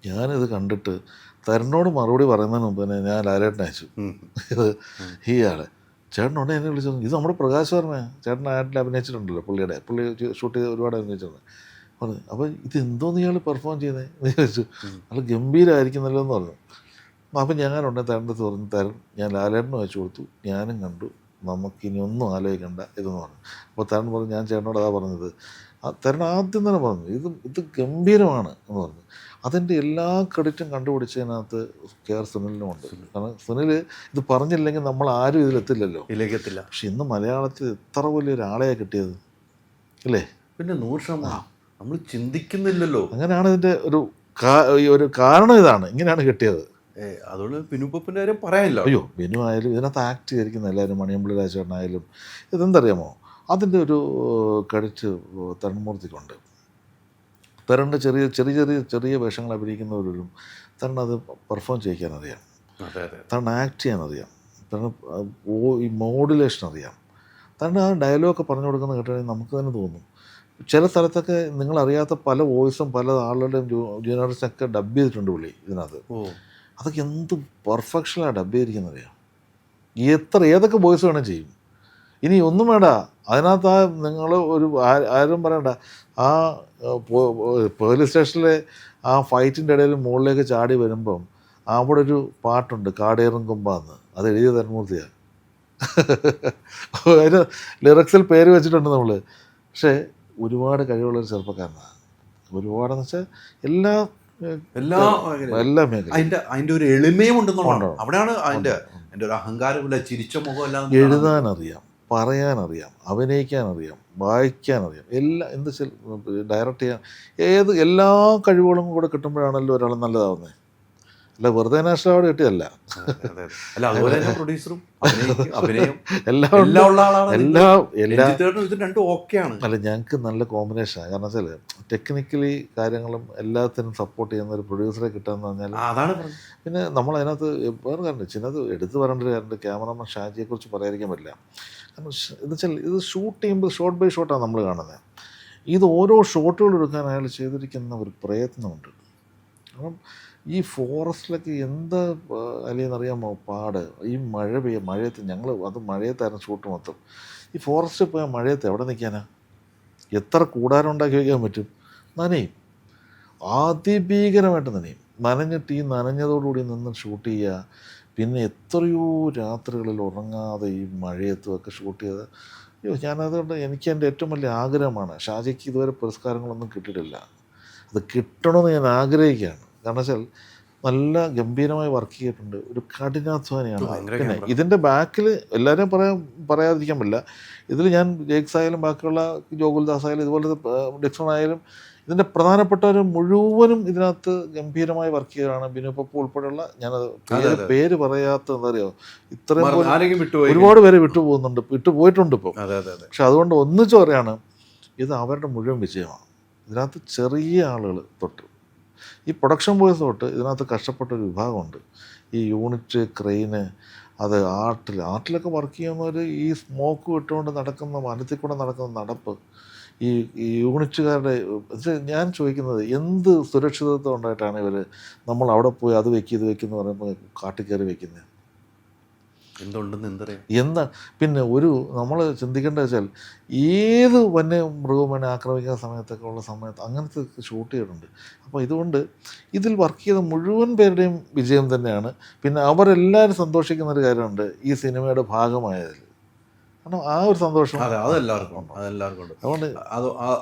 ഞാനിത് കണ്ടിട്ട് തരനോട് മറുപടി പറയുന്നതിന് മുമ്പ് തന്നെ ഞാൻ ലാലേട്ടനെ അയച്ചു, ഇത് ഈ ആള് ചേട്ടനോട് എന്നെ വിളിച്ചു, ഇത് നമ്മുടെ പ്രകാശ് വർമ്മ ചേട്ടൻ ആട്ടിൽ അഭിനയിച്ചിട്ടുണ്ടല്ലോ, പുള്ളി ഷൂട്ട് ചെയ്ത് ഒരുപാട് അഭിനയിച്ചിട്ടുണ്ട് പറഞ്ഞു. അപ്പോൾ ഇത് എന്തോന്ന് ഇയാൾ പെർഫോം ചെയ്യുന്നത് എന്ന് ചോദിച്ചു. അത് ഗംഭീരമായിരിക്കുന്നല്ലോ എന്ന് പറഞ്ഞു. അപ്പം ഞാനുണ്ട് തരേണ്ടത് പറഞ്ഞു, തരൻ ഞാൻ ലാലേട്ടനും അയച്ചു കൊടുത്തു, ഞാനും കണ്ടു, നമുക്കിനി ഒന്നും ആലോചിക്കണ്ട ഇതെന്ന് പറഞ്ഞു. അപ്പോൾ തരൻ പറഞ്ഞു, ഞാൻ ചേട്ടനോട് അതാ പറഞ്ഞത്, തരൻ ആദ്യം തന്നെ പറഞ്ഞു ഇത് ഗംഭീരമാണ് എന്ന് പറഞ്ഞു. അതിൻ്റെ എല്ലാ ക്രെഡിറ്റും കണ്ടുപിടിച്ചതിനകത്ത് KR സുനിലിനും ഉണ്ട്. കാരണം സുനിൽ ഇത് പറഞ്ഞില്ലെങ്കിൽ നമ്മൾ ആരും ഇതിലെത്തില്ലല്ലോ, ഇതിലേക്കെത്തില്ല. പക്ഷെ ഇന്ന് മലയാളത്തിൽ എത്ര വലിയൊരാളെയാണ് കിട്ടിയത് അല്ലേ? പിന്നെ 100% നമ്മൾ ചിന്തിക്കുന്നില്ലല്ലോ. അങ്ങനെയാണ് ഇതിൻ്റെ ഒരു കാരണം, ഇതാണ് ഇങ്ങനെയാണ് കിട്ടിയത്. അതുകൊണ്ട് ബിനുപപ്പിൻ്റെ കാര്യം പറയാനില്ല. അയ്യോ, ബിനു ആയാലും ഇതിനകത്ത് ആക്ട് ചെയ്തിരിക്കുന്ന എല്ലാവരും, മണിയമ്പിളി രാജേട്ടനായാലും, ഇതെന്തറിയാമോ, അതിൻ്റെ ഒരു ക്രെഡിറ്റ് തരൺമൂർത്തിക്കുണ്ട്. തരണ്ട് ചെറിയ വേഷങ്ങൾ അഭിനയിക്കുന്നവരും തരണ്ട് അത് പെർഫോം ചെയ്യിക്കാനറിയാം, തരണ്ട് ആക്ട് ചെയ്യാനറിയാം, തരണ്ട് ഈ മോഡുലേഷൻ അറിയാം, തരണ്ട് ആ ഡയലോഗൊക്കെ പറഞ്ഞു കൊടുക്കുന്ന കേട്ടുകഴിഞ്ഞാൽ നമുക്ക് തന്നെ തോന്നും. ചില സ്ഥലത്തൊക്കെ നിങ്ങളറിയാത്ത പല വോയിസും പല ആളുകളുടെയും ജൂനിയേഴ്സൊക്കെ ഡബ് ചെയ്തിട്ടുണ്ട് പുള്ളി ഇതിനകത്ത്. അതൊക്കെ എന്ത് പെർഫെക്ഷനാണ് ഡബ് ചെയ്തിരിക്കുന്നറിയാം. ഏതൊക്കെ വോയിസ് വേണം ചെയ്യും. ഇനി ഒന്നും വേണ്ട, അതിനകത്ത് നിങ്ങൾ ഒരു ആരും പറയണ്ട, ആ പോലീസ് സ്റ്റേഷനിലെ ആ ഫൈറ്റിൻ്റെ ഇടയിൽ മുകളിലേക്ക് ചാടി വരുമ്പം അവിടെ ഒരു പാട്ടുണ്ട്, കാടേറും കുമ്പാന്ന്, അത് എഴുതിയ തരൺമൂർത്തിയാണ്. അതിന് ലിറിക്സിൽ പേര് വെച്ചിട്ടുണ്ട് നമ്മൾ. പക്ഷേ ഒരുപാട് കഴിവുള്ളൊരു ചെറുപ്പക്കാരനാണ്, ഒരുപാടെന്ന് വെച്ചാൽ എല്ലാ മേഖല അതിൻ്റെ ഒരു എളിമയും ഉണ്ടെന്നുള്ളതാണ്. അവിടെയാണ് അതിൻ്റെ ഒരു അഹങ്കാരമില്ല, ചിരിച്ച മുഖമല്ല. എഴുതാനറിയാം, പറയാനറിയാം, അഭിനയിക്കാനറിയാം, വായിക്കാനറിയാം, എല്ലാം എന്ത് ഡയറക്റ്റ് ചെയ്യാൻ എല്ലാ കഴിവുകളും കൂടെ കിട്ടുമ്പോഴാണല്ലോ ഒരാൾ നല്ലതാവുന്നത്. അല്ല വെറുതെ നാഷണൽ അവാർഡ് കിട്ടിയതല്ല. അല്ല അതുപോലെ തന്നെ പ്രൊഡ്യൂസറും അഭിനയം എല്ലാം ഉള്ള ആളാണ്. ഇത് രണ്ടും ഓക്കെയാണ്. അല്ല ഞങ്ങൾക്ക് നല്ല കോമ്പിനേഷനാണ്. കാരണം വെച്ചാൽ ടെക്നിക്കലി കാര്യങ്ങളും എല്ലാത്തിനും സപ്പോർട്ട് ചെയ്യുന്ന ഒരു പ്രൊഡ്യൂസറെ കിട്ടാന്ന് പറഞ്ഞാൽ അതാണ്. പിന്നെ നമ്മൾ അതിനകത്ത് വേറെ കാര്യം ചിലത് എടുത്തു പറയേണ്ട ഒരു കാര്യം, ക്യാമറമാൻ ഷാജിയെക്കുറിച്ച് പറയാതിരിക്കാൻ പറ്റില്ല. കാരണം എന്ന് വെച്ചാൽ ഇത് ഷൂട്ട് ചെയ്യുമ്പോൾ ഷോട്ട് ബൈ ഷോട്ടാണ് നമ്മൾ കാണുന്നത്. ഇത് ഓരോ ഷോട്ടുകൾ എടുക്കാൻ അയാൾ ചെയ്തിരിക്കുന്ന ഒരു പ്രയത്നമുണ്ട്. കാരണം ഈ ഫോറസ്റ്റിലൊക്കെ എന്താ അല്ലേന്നറിയാമോ പാട്. ഈ മഴയത്ത് ഞങ്ങൾ അത് മഴയത്തായിരുന്നു ഷൂട്ട് മൊത്തം. ഈ ഫോറസ്റ്റിൽ പോയാൽ മഴയത്ത് എവിടെ നിൽക്കാനാ? എത്ര കൂടാരം ഉണ്ടാക്കി വയ്ക്കാൻ പറ്റും? നനയും, അതിഭീകരമായിട്ട് നനയും. നനഞ്ഞിട്ട് ഈ നനഞ്ഞതോടുകൂടി നിന്ന് ഷൂട്ട് ചെയ്യുക. പിന്നെ എത്രയോ രാത്രികളിൽ ഉറങ്ങാതെ ഈ മഴയത്തുമൊക്കെ ഷൂട്ട് ചെയ്ത്. അയ്യോ, ഞാനതുകൊണ്ട് എനിക്ക് എൻ്റെ ഏറ്റവും വലിയ ആഗ്രഹമാണ്, ഷാജിക്ക് ഇതുവരെ പുരസ്കാരങ്ങളൊന്നും കിട്ടിയിട്ടില്ല, അത് കിട്ടണമെന്ന് ഞാൻ ആഗ്രഹിക്കുകയാണ്. കാരണം വെച്ചാൽ നല്ല ഗംഭീരമായി വർക്ക് ചെയ്തിട്ടുണ്ട്, ഒരു കഠിനാധ്വാനിയാണ്. പിന്നെ ഇതിൻ്റെ ബാക്കിൽ എല്ലാവരും പറയാതിരിക്കാൻ പറ്റില്ല. ഇതിൽ ഞാൻ ജേക്സ് ആയാലും ബാക്കിയുള്ള ജോകുൽദാസ് ആയാലും ഇതുപോലത്തെ ഡിക്സൺ ആയാലും ഇതിൻ്റെ പ്രധാനപ്പെട്ടവർ മുഴുവനും ഇതിനകത്ത് ഗംഭീരമായി വർക്ക് ചെയ്തതാണ്. ബിനുപപ്പു ഉൾപ്പെടെയുള്ള, ഞാനത് പേര് പറയാത്ത എന്താ പറയുക, ഇത്രയും ഒരുപാട് പേര് വിട്ടുപോയിട്ടുണ്ട് ഇപ്പോൾ. പക്ഷെ അതുകൊണ്ട് ഒന്നിച്ച് പറയാണ്, ഇത് അവരുടെ മുഴുവൻ വിജയമാണ്. ഇതിനകത്ത് ചെറിയ ആളുകൾ തൊട്ട് ഈ പ്രൊഡക്ഷൻ ബോയ്സ് തൊട്ട് ഇതിനകത്ത് കഷ്ടപ്പെട്ടൊരു വിഭാഗമുണ്ട്. ഈ യൂണിറ്റ്, ക്രെയിന്, അത് ആർട്ടിലൊക്കെ വർക്ക് ചെയ്യുന്നവർ ഈ സ്മോക്ക് വിട്ടുകൊണ്ട് നടക്കുന്ന, വനത്തിൽ കൂടെ നടക്കുന്ന നടപ്പ്, ഈ യൂണിറ്റുകാരുടെ ഞാൻ ചോദിക്കുന്നത് എന്ത് സുരക്ഷിതത്വം ഉണ്ടായിട്ടാണ് ഇവർ നമ്മൾ അവിടെ പോയി അത് വെക്കും ഇത് വെക്കും എന്ന് പറയുമ്പോൾ കാട്ടിക്കയറി വെക്കുന്നത്? എന്താ പിന്നെ നമ്മൾ ചിന്തിക്കേണ്ടത് വെച്ചാൽ ഏത് വന്യമൃഗവും വേണേൽ ആക്രമിക്കുന്ന സമയത്തൊക്കെ ഉള്ള സമയത്ത് അങ്ങനത്തെ ഷൂട്ട് ചെയ്തിട്ടുണ്ട്. അപ്പോൾ ഇതുകൊണ്ട് ഇതിൽ വർക്ക് ചെയ്ത മുഴുവൻ പേരുടെയും വിജയം തന്നെയാണ്. പിന്നെ അവരെല്ലാവരും സന്തോഷിക്കുന്ന ഒരു കാര്യമുണ്ട് ഈ സിനിമയുടെ ഭാഗമായതിൽ. കാരണം ആ ഒരു സന്തോഷം അതെല്ലാവർക്കും ഉണ്ട്. അതുകൊണ്ട്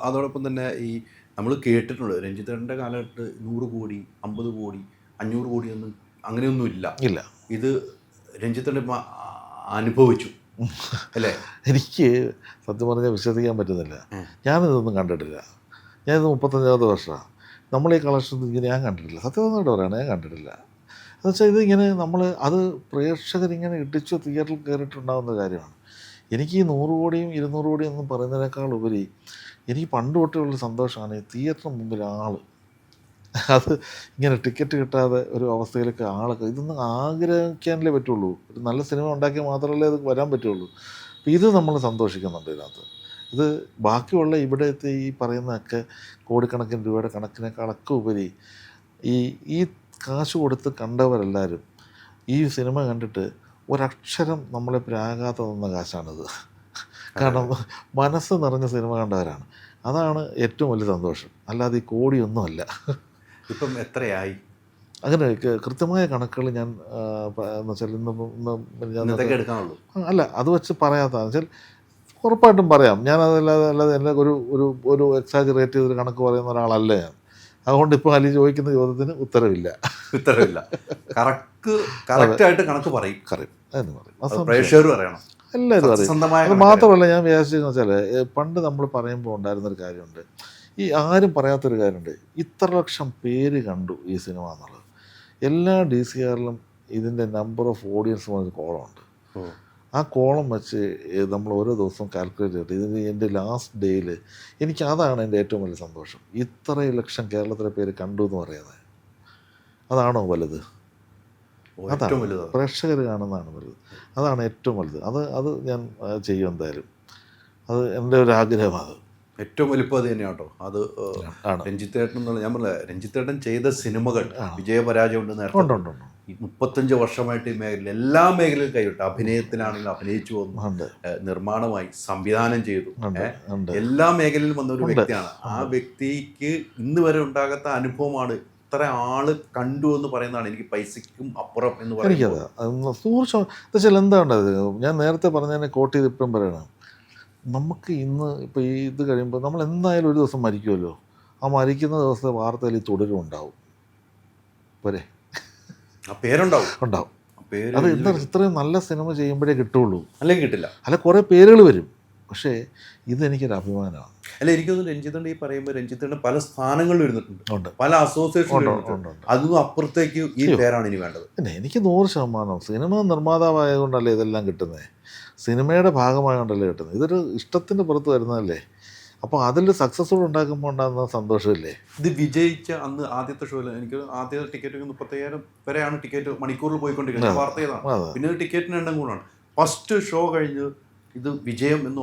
അതോടൊപ്പം തന്നെ ഈ നമ്മൾ കേട്ടിട്ടുണ്ട് രഞ്ജിത്തേട്ടൻ്റെ കാലഘട്ടത്ത് 100 കോടി 50 കോടി 500 കോടിയൊന്നും അങ്ങനെയൊന്നും ഇല്ല. ഇത് രഞ്ജിത്തേട്ടൻ അനുഭവിച്ചു. അല്ലേ? എനിക്ക് സത്യം പറഞ്ഞാൽ വിശ്വസിക്കാൻ പറ്റുന്നില്ല. ഞാനിതൊന്നും കണ്ടിട്ടില്ല. ഞാനിത് 35ാമത്തെ വർഷമാണ്. നമ്മൾ ഈ കളക്ഷൻ ഇങ്ങനെ ഞാൻ കണ്ടിട്ടില്ല. സത്യസന്ധമായിട്ട് പറയുകയാണ്, ഞാൻ കണ്ടിട്ടില്ല. എന്നുവെച്ചാൽ ഇതിങ്ങനെ അത് പ്രേക്ഷകരിങ്ങനെ ഇടിച്ചു തിയേറ്ററിൽ കയറിയിട്ടുണ്ടാകുന്ന കാര്യമാണ്. എനിക്ക് ഈ 100 കോടിയും 200 കോടിയും ഒന്നും പറയുന്നതിനേക്കാൾ ഉപരി എനിക്ക് പണ്ട് തൊട്ടുള്ള സന്തോഷമാണ് ഈ തിയേറ്ററിന് മുമ്പിൽ അത് ഇങ്ങനെ ടിക്കറ്റ് കിട്ടാതെ ഒരു അവസ്ഥയിലൊക്കെ ആളൊക്കെ ഇതൊന്നും ആഗ്രഹിക്കാനല്ലേ പറ്റുള്ളൂ. ഒരു നല്ല സിനിമ ഉണ്ടാക്കിയാൽ മാത്രമല്ലേ അത് വരാൻ പറ്റുള്ളൂ. അപ്പോൾ ഇത് നമ്മൾ സന്തോഷിക്കുന്നുണ്ട് ഇതിനകത്ത്. ഇത് ബാക്കിയുള്ള ഇവിടുത്തെ ഈ പറയുന്നതൊക്കെ കോടിക്കണക്കിന് രൂപയുടെ കണക്കിനേക്കാളൊക്കെ ഉപരി ഈ കാശ് കൊടുത്ത് കണ്ടവരെല്ലാവരും ഈ സിനിമ കണ്ടിട്ട് ഒരക്ഷരം നമ്മളെ പ്രാകാതെ തന്ന കാശാണിത്. കാരണം മനസ്സ് നിറഞ്ഞ സിനിമ കണ്ടവരാണ്. അതാണ് ഏറ്റവും വലിയ സന്തോഷം. അല്ലാതെ ഈ കോടിയൊന്നുമല്ല. ഇപ്പം എത്രയായി? അങ്ങനെ കൃത്യമായ കണക്കുകൾ ഞാൻ എന്ന് വെച്ചാൽ ഇന്നത്തേക്ക് എടുക്കാനുള്ളൂ. അല്ല, അത് വെച്ച് പറയാത്തതെന്ന് വെച്ചാൽ ഉറപ്പായിട്ടും പറയാം. ഞാനതല്ലാതെ എന്നെ ഒരു എക്സാജറേറ്റ് ചെയ്തൊരു കണക്ക് പറയുന്ന ഒരാളല്ല ഞാൻ. അതുകൊണ്ട് ഇപ്പോൾ അലി ചോദിക്കുന്ന ചോദ്യത്തിന് ഉത്തരവില്ല. കറക്റ്റായിട്ട് കണക്ക് പറയും. എന്ന് പറയും. പ്രേക്ഷകർ പറയണം, എല്ലാവരും അറിയാം. അത് മാത്രമല്ല, ഞാൻ വിചാരിച്ചതെന്ന് വെച്ചാൽ പണ്ട് നമ്മൾ പറയുമ്പോൾ ഉണ്ടായിരുന്നൊരു കാര്യമുണ്ട്, ഈ ആരും പറയാത്തൊരു കാര്യമുണ്ട്. ഇത്ര ലക്ഷം പേര് കണ്ടു ഈ സിനിമ എന്നുള്ളത്. എല്ലാ DCRലും ഇതിൻ്റെ നമ്പർ ഓഫ് ഓഡിയൻസ് പറഞ്ഞൊരു കോളമുണ്ട്. ആ കോളം വെച്ച് നമ്മൾ ഓരോ ദിവസവും കാൽക്കുലേറ്റ് ചെയ്തിട്ട് ഇതിന് എൻ്റെ ലാസ്റ്റ് ഡേയിൽ എനിക്ക് അതാണ് എൻ്റെ ഏറ്റവും വലിയ സന്തോഷം. ഇത്ര ലക്ഷം കേരളത്തിലെ പേര് കണ്ടു എന്ന് പറയുന്നത് അതാണോ വലുത്? അതാണ് പ്രേക്ഷകർ കാണുന്നതാണ് വലുത്. അതാണ് ഏറ്റവും വലുത്. അത് ഞാൻ ചെയ്യും എന്തായാലും. അത് എൻ്റെ ഒരു ആഗ്രഹമാണ്. ഏറ്റവും വലിപ്പം അത് തന്നെയാണ് കേട്ടോ. അത് രഞ്ജിത്തേട്ടൻ എന്നുള്ള ഞാൻ പറഞ്ഞ രഞ്ജിത്തേട്ടൻ ചെയ്ത സിനിമകൾ വിജയപരാജയം ഉണ്ട്. നേരത്തെ 35 വർഷമായിട്ട് ഈ മേഖലയിൽ എല്ലാ മേഖലയിലും കൈവിട്ടു. അഭിനയത്തിനാണെങ്കിലും അഭിനയിച്ചു വന്നു, നിർമ്മാണമായി, സംവിധാനം ചെയ്തു, എല്ലാ മേഖലയിലും വന്ന ഒരു വ്യക്തിയാണ്. ആ വ്യക്തിക്ക് ഇന്ന് വരെ ഉണ്ടാകാത്ത അനുഭവമാണ് ഇത്ര ആള് കണ്ടു എന്ന് പറയുന്നതാണ് എനിക്ക് പൈസയ്ക്കും അപ്പുറം എന്ന് പറയുന്നത്. തീർച്ചയായും എന്താണ് ഞാൻ നേരത്തെ പറഞ്ഞതിനെ കോട്ട് ചെയ്ത് ഇപ്പം പറയണം. നമുക്ക് ഇന്ന് ഇപ്പോൾ ഈ ഇത് കഴിയുമ്പോൾ നമ്മൾ എന്തായാലും ഒരു ദിവസം മരിക്കുമല്ലോ. ആ മരിക്കുന്ന ദിവസത്തെ വാർത്തയിൽ ഈ തുടരും ഉണ്ടാവും. പോരെ, പേരുണ്ടാവും. അത് എന്താ ഇത്രയും നല്ല സിനിമ ചെയ്യുമ്പോഴേ കിട്ടുള്ളൂ, അല്ലെങ്കിൽ കിട്ടില്ല. അല്ല കുറേ പേരുകൾ വരും. പക്ഷേ ഇതെനിക്കൊരു അഭിമാനമാണ്. അല്ല, എനിക്കൊന്നും രഞ്ജിത്തേട്ടൻ ഈ പറയുമ്പോൾ രഞ്ജിത്തേട്ടൻ പല സ്ഥാനങ്ങളിലും ഇരുന്നിട്ടുണ്ട്, പല അസോസിയേഷനിലും. അതൊന്നും അപ്പുറത്തേക്ക് ഈ പേരാണ് ഇനി വേണ്ടത്. പിന്നെ എനിക്ക് 100% സിനിമ നിർമ്മാതാവായതുകൊണ്ടല്ലേ ഇതെല്ലാം കിട്ടുന്നത്. സിനിമയുടെ ഭാഗമായതുകൊണ്ടല്ലേ കിട്ടുന്നത്. ഇതൊരു ഇഷ്ടത്തിൻ്റെ പുറത്ത് വരുന്നതല്ലേ. അപ്പോൾ അതിൽ സക്സസ്ഫുൾ ഉണ്ടാക്കുമ്പോൾ ഉണ്ടാകുന്ന സന്തോഷമില്ലേ. ഇത് വിജയിച്ച അന്ന് ആദ്യത്തെ ഷോയിൽ എനിക്ക് ആദ്യ ടിക്കറ്റ് 35,000 വരെയാണ് ടിക്കറ്റ് മണിക്കൂറിൽ പോയിക്കൊണ്ടിരിക്കുന്നത്. വാർത്ത ചെയ്താണ്. പിന്നെ ടിക്കറ്റിന് എണ്ണം കൂടാണ്. ഫസ്റ്റ് ഷോ കഴിഞ്ഞ് ഇത് വിജയം എന്ന്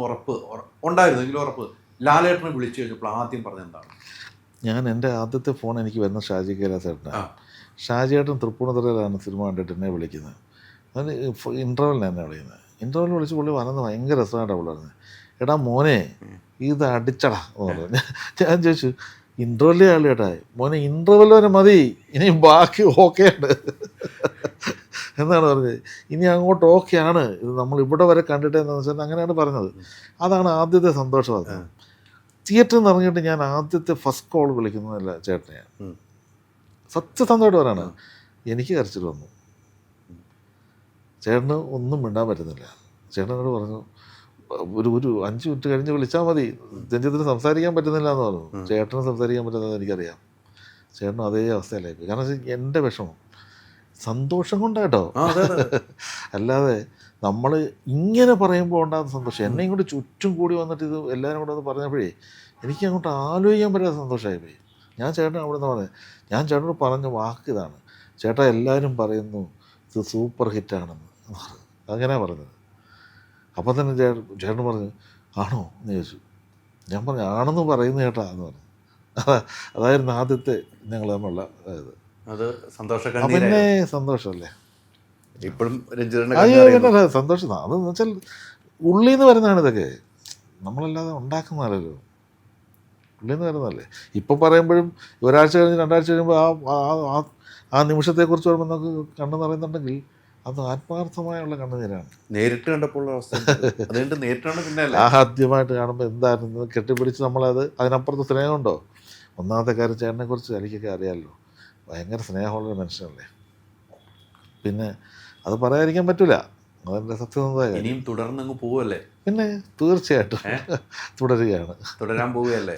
ഉണ്ടായിരുന്നു. എങ്കിലും ഉറപ്പ് ലാലേട്ടനെ വിളിച്ചു കഴിഞ്ഞപ്പോൾ ആദ്യം പറഞ്ഞത് എന്താണ്? ഞാൻ എൻ്റെ ആദ്യത്തെ ഫോൺ എനിക്ക് വരുന്ന ഷാജി കൈലാസേട്ടനാണ്. ഷാജിയേട്ടൻ തൃപ്പൂണിത്തുറയിലാണ് സിനിമ കണ്ടിട്ട് എന്നെ വിളിക്കുന്നത്. അതിന് ഇൻ്റർവെല്ലിന് എന്നെ വിളിക്കുന്നത്. ഇൻ്റർവെല്ലിൽ വിളിച്ച് പുള്ളി വന്നത് ഭയങ്കര രസമായിട്ടാണ് പുള്ളി പറഞ്ഞത്. എടാ മോനെ ഇത് അടിച്ചടാ എന്ന് പറഞ്ഞു. ഞാൻ ചോദിച്ചു ഇൻ്റർവെല്ലിൽ ആളി കേട്ടാ മോനെ, ഇൻ്റർവെൽ വരെ മതി, ഇനി ബാക്കി ഓക്കെയാണ് എന്നാണ് പറഞ്ഞത്. ഇനി അങ്ങോട്ട് ഓക്കെയാണ്, ഇത് നമ്മൾ ഇവിടെ വരെ കണ്ടിട്ടെന്ന് വെച്ചാൽ അങ്ങനെയാണ് പറഞ്ഞത്. അതാണ് ആദ്യത്തെ സന്തോഷം. അത് തിയേറ്ററിൽ നിന്ന് ഇറങ്ങിയിട്ട് ഞാൻ ആദ്യത്തെ ഫസ്റ്റ് കോൾ വിളിക്കുന്നതല്ല ചേട്ടനെയാണ്. സത്യസന്ധമായിട്ട് പറയാണ്, എനിക്ക് കരച്ചിൽ വന്നു. ചേട്ടന് ഒന്നും മിണ്ടാൻ പറ്റുന്നില്ല. ചേട്ടനോട് പറഞ്ഞു ഒരു 5 മിനിറ്റ് കഴിഞ്ഞ് വിളിച്ചാൽ മതി, രഞ്ജിത്തിന് സംസാരിക്കാൻ പറ്റുന്നില്ല എന്ന് പറഞ്ഞു. ചേട്ടന് സംസാരിക്കാൻ പറ്റുന്നത് എനിക്കറിയാം. ചേട്ടനും അതേ അവസ്ഥയിലായിപ്പോയി. കാരണം എൻ്റെ വിഷമം സന്തോഷം കൊണ്ടാട്ടോ, അല്ലാതെ നമ്മൾ ഇങ്ങനെ പറയുമ്പോൾ ഉണ്ടാകുന്ന സന്തോഷം. എന്നെ ഇങ്ങോട്ട് ചുറ്റും കൂടി വന്നിട്ട് ഇത് എല്ലാവരും കൂടെ ഒന്ന് പറഞ്ഞപ്പോഴേ എനിക്ക് അങ്ങോട്ട് ആലോചിക്കാൻ പറ്റാത്ത സന്തോഷമായിപ്പോയി. ഞാൻ ചേട്ടൻ അവിടെ നിന്ന് പറഞ്ഞത്, ഞാൻ ചേട്ടനോട് പറഞ്ഞ വാക്ക് ഇതാണ്, ചേട്ടാ എല്ലാവരും പറയുന്നു ഇത് സൂപ്പർ ഹിറ്റാണെന്ന്. അങ്ങനെയാണ് പറഞ്ഞത്. അപ്പം തന്നെ ചേട്ടൻ പറഞ്ഞു ആണോ എന്ന് ചോദിച്ചു. ഞാൻ പറഞ്ഞു ആണെന്ന് പറയുന്നു ചേട്ടാ എന്ന് പറഞ്ഞു. അതായിരുന്നു ആദ്യത്തെ ഞങ്ങൾ തമ്മിലുള്ള ഇത്. അത് സന്തോഷം. പിന്നെ സന്തോഷമല്ലേ ഇപ്പോഴും പിന്നെ സന്തോഷം. അതെന്ന് വെച്ചാൽ ഉള്ളിൽ നിന്ന് വരുന്നതാണ് ഇതൊക്കെ, നമ്മളല്ലാതെ ഉണ്ടാക്കുന്നതല്ലോ, ഉള്ളിൽ നിന്ന് വരുന്നതല്ലേ. ഇപ്പം പറയുമ്പോഴും ഒരാഴ്ച കഴിഞ്ഞ് 2 ആഴ്ച കഴിയുമ്പോൾ ആ നിമിഷത്തെക്കുറിച്ച് പറയുമ്പോൾ നമുക്ക് കണ്ണു നിറയുന്നുണ്ടെങ്കിൽ അത് ആത്മാർത്ഥമായുള്ള കണ്ണുനീരാണ്. നേരിട്ട് കണ്ടപ്പോൾ അതുകൊണ്ട് നേരിട്ടാണ്. പിന്നെ ആദ്യമായിട്ട് കാണുമ്പോൾ എന്തായിരുന്നു കെട്ടിപ്പിടിച്ച് നമ്മളത് അതിനപ്പുറത്ത് സ്നേഹമുണ്ടോ? ഒന്നാമത്തെ കാര്യം ചേട്ടനെക്കുറിച്ച് എനിക്കൊക്കെ അറിയാമല്ലോ, ഭയങ്കര സ്നേഹമുള്ളൊരു മനുഷ്യനല്ലേ. പിന്നെ അത് പറയാതിരിക്കാൻ പറ്റില്ല. അതെൻ്റെ സത്യസന്ധമായ കാര്യം. ഇനിയും തുടർന്നങ്ങ് പോവല്ലേ? പിന്നെ തീർച്ചയായിട്ടും തുടരുകയാണ്.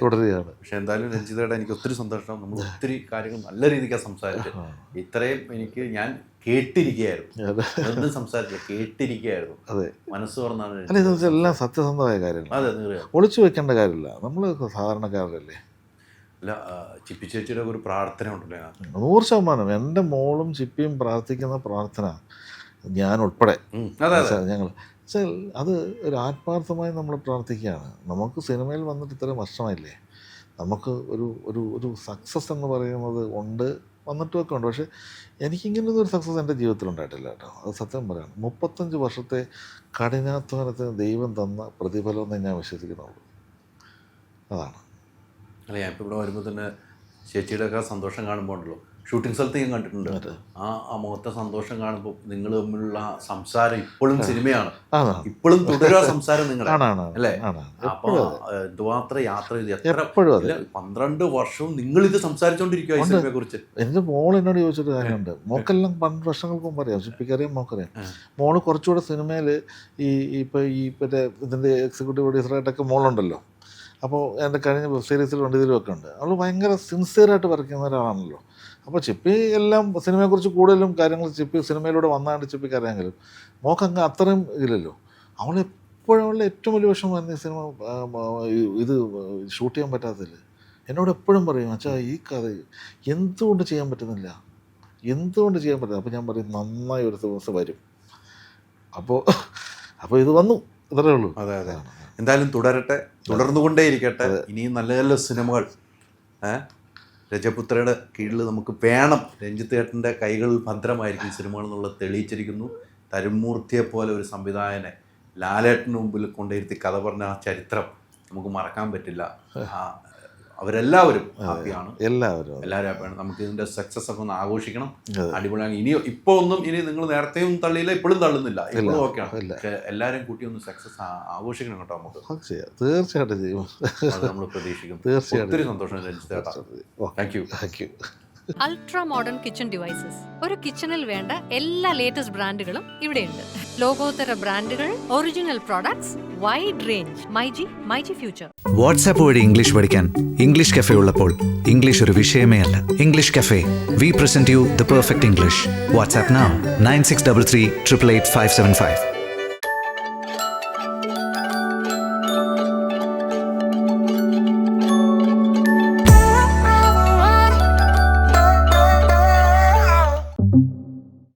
തുടരുകയാണ്. പക്ഷെ എന്തായാലും രഞ്ജിതയുടെ എനിക്ക് ഒത്തിരി സന്തോഷം. നമ്മൾ ഒത്തിരി കാര്യങ്ങൾ നല്ല രീതിക്കാണ് സംസാരിച്ചത്. ഇത്രയും ഞാൻ കേട്ടിരിക്കുകയായിരുന്നു, ഒന്നും സംസാരിച്ചില്ല, കേട്ടിരിക്കുകയായിരുന്നു. അതെ, മനസ്സ് തുറന്നാണ്. അല്ല, ഇത് എല്ലാം സത്യസന്ധമായ കാര്യങ്ങൾ, അതെ, ഒളിച്ചു വെക്കേണ്ട കാര്യമില്ല. നമ്മൾ സാധാരണക്കാരല്ലേ. അല്ല, ചിപ്പി ചേച്ചിയുടെ ഒരു പ്രാർത്ഥന ഉണ്ടല്ലോ 100%. എൻ്റെ മോളും ചിപ്പിയും പ്രാർത്ഥിക്കുന്ന പ്രാർത്ഥന ഞാൻ ഉൾപ്പെടെ ഞങ്ങൾ അത് ഒരു ആത്മാർത്ഥമായി നമ്മൾ പ്രാർത്ഥിക്കുകയാണ്. നമുക്ക് സിനിമയിൽ വന്നിട്ട് ഇത്രയും വർഷമായില്ലേ, നമുക്ക് ഒരു സക്സസ് എന്ന് പറയുന്നത് വന്നിട്ടുമൊക്കെ ഉണ്ട്. പക്ഷേ എനിക്കിങ്ങനൊരു സക്സസ് എൻ്റെ ജീവിതത്തിൽ ഉണ്ടായിട്ടില്ല കേട്ടോ. അത് സത്യം പറയാണ്. 35 വർഷത്തെ കഠിനാധ്വാനത്തിന് ദൈവം തന്ന പ്രതിഫലമെന്ന് ഞാൻ വിശ്വസിക്കുന്നുള്ളൂ. അതാണ്. അല്ല, ഞാൻ ഇപ്പോൾ ഇവിടെ വരുമ്പോൾ തന്നെ ചേച്ചിയുടെ ഒക്കെ സന്തോഷം കാണുമ്പോൾ ഉണ്ടല്ലോ, ഷൂട്ടിംഗ് സ്ഥലത്ത് ഞാൻ കണ്ടിട്ടുണ്ട്. ആ മുഖത്തെ സന്തോഷം കാണുമ്പോൾ നിങ്ങൾ തമ്മിലുള്ള സംസാരം ഇപ്പോഴും സിനിമയാണ്, ഇപ്പോഴും തുടരുക സംസാരം നിങ്ങളുടെ അല്ലേ? അപ്പോൾ എന്തുമാത്രം യാത്ര ചെയ്ത് 12 വർഷവും നിങ്ങളിത് സംസാരിച്ചുകൊണ്ടിരിക്കുക ഈ സിനിമയെ കുറിച്ച്. എൻ്റെ മോൾ എന്നോട് ചോദിച്ചൊരു കാര്യമുണ്ട്. മോക്കെല്ലാം 12 വർഷങ്ങൾക്ക് മുമ്പ് അറിയാം, ചിപ്പിക്കറിയാം, മോക്കറിയാം. മോള് കുറച്ചുകൂടെ സിനിമയിൽ ഇപ്പോൾ മറ്റേ ഇതിൻ്റെ എക്സിക്യൂട്ടീവ് പ്രൊഡ്യൂസറായിട്ടൊക്കെ മോളുണ്ടല്ലോ. അപ്പോൾ എൻ്റെ കഴിഞ്ഞ വെബ് സീരീസിലും ഇതിലുമൊക്കെ ഉണ്ട്. അവൾ ഭയങ്കര സിൻസിയറായിട്ട് വർക്ക് ചെയ്യുന്ന ഒരാളാണല്ലോ. അപ്പോൾ ചിപ്പി എല്ലാം സിനിമയെക്കുറിച്ച് കൂടുതലും കാര്യങ്ങൾ ചിപ്പി സിനിമയിലൂടെ വന്നാണ്ട് ചിപ്പിക്ക് അറിയാമെങ്കിലും മോക്കങ്ങ് അത്രയും ഇല്ലല്ലോ. അവളെപ്പോഴും അവളുടെ ഏറ്റവും വലിയ വിഷമമായിരുന്നു ഈ സിനിമ ഇത് ഷൂട്ട് ചെയ്യാൻ പറ്റാത്തതിൽ. എന്നോട് എപ്പോഴും പറയും, അച്ഛാ ഈ കഥ എന്തുകൊണ്ട് ചെയ്യാൻ പറ്റുന്നില്ല. അപ്പോൾ ഞാൻ പറയും, നന്നായി ഒരു ദിവസം വരും. അപ്പോൾ ഇത് വന്നു, ഇത്രയേ ഉള്ളൂ. അതെ. എന്തായാലും തുടരട്ടെ, തുടർന്നുകൊണ്ടേയിരിക്കട്ടെ. ഇനിയും നല്ല നല്ല സിനിമകൾ രജപുത്രയുടെ കീഴിൽ നമുക്ക് വേണം. രഞ്ജിത്ത് ഏട്ടൻ്റെ കൈകളിൽ ഭദ്രമായിരിക്കും സിനിമകൾ എന്നുള്ളത് തെളിയിച്ചിരിക്കുന്നു. തരുമൂർത്തിയെ പോലെ ഒരു സംവിധായകനെ ലാലേട്ടന് മുമ്പിൽ കൊണ്ടിരുത്തി കഥ പറഞ്ഞ ആ ചരിത്രം നമുക്ക് മറക്കാൻ പറ്റില്ല. അവരെല്ലാവരും ഹാപ്പിയാണ്, എല്ലാവരും ഹാപ്പിയാണ്. നമുക്ക് ഇതിൻ്റെ സക്സസ് ഒക്കെ ഒന്ന് ആഘോഷിക്കണം, അടിപൊളിയാണ്. ഇനി നിങ്ങൾ നേരത്തെയും തള്ളിയില്ല, ഇപ്പോഴും തള്ളുന്നില്ല, ഇപ്പോഴും ഓക്കെയാണ്. പക്ഷെ എല്ലാവരും കൂട്ടി ഒന്ന് സക്സസ് ആഘോഷിക്കണം കേട്ടോ. നമുക്ക് തീർച്ചയായിട്ടും ചെയ്യും, നമ്മൾ പ്രതീക്ഷിക്കുന്നു. തീർച്ചയായിട്ടും. ഒത്തിരി സന്തോഷം രഞ്ജിത്തേട്ടാ. Thank you. Ultra modern kitchen devices. ഒരു കിച്ചണിൽ വേണ്ട എല്ലാ ലേറ്റസ്റ്റ് ബ്രാൻഡുകളും ഇവിടെയുണ്ട്. ലോകോത്തര ബ്രാൻഡുകൾ, original products, wide range. MyG future. WhatsApp വഴി ഇംഗ്ലീഷ് പഠിക്കാൻ ഇംഗ്ലീഷ് കഫേ ഉള്ളപ്പോൾ ഇംഗ്ലീഷ് ഒരു വിഷയമേ അല്ല. English cafe, we present you the perfect English. WhatsApp now 9633 888 575.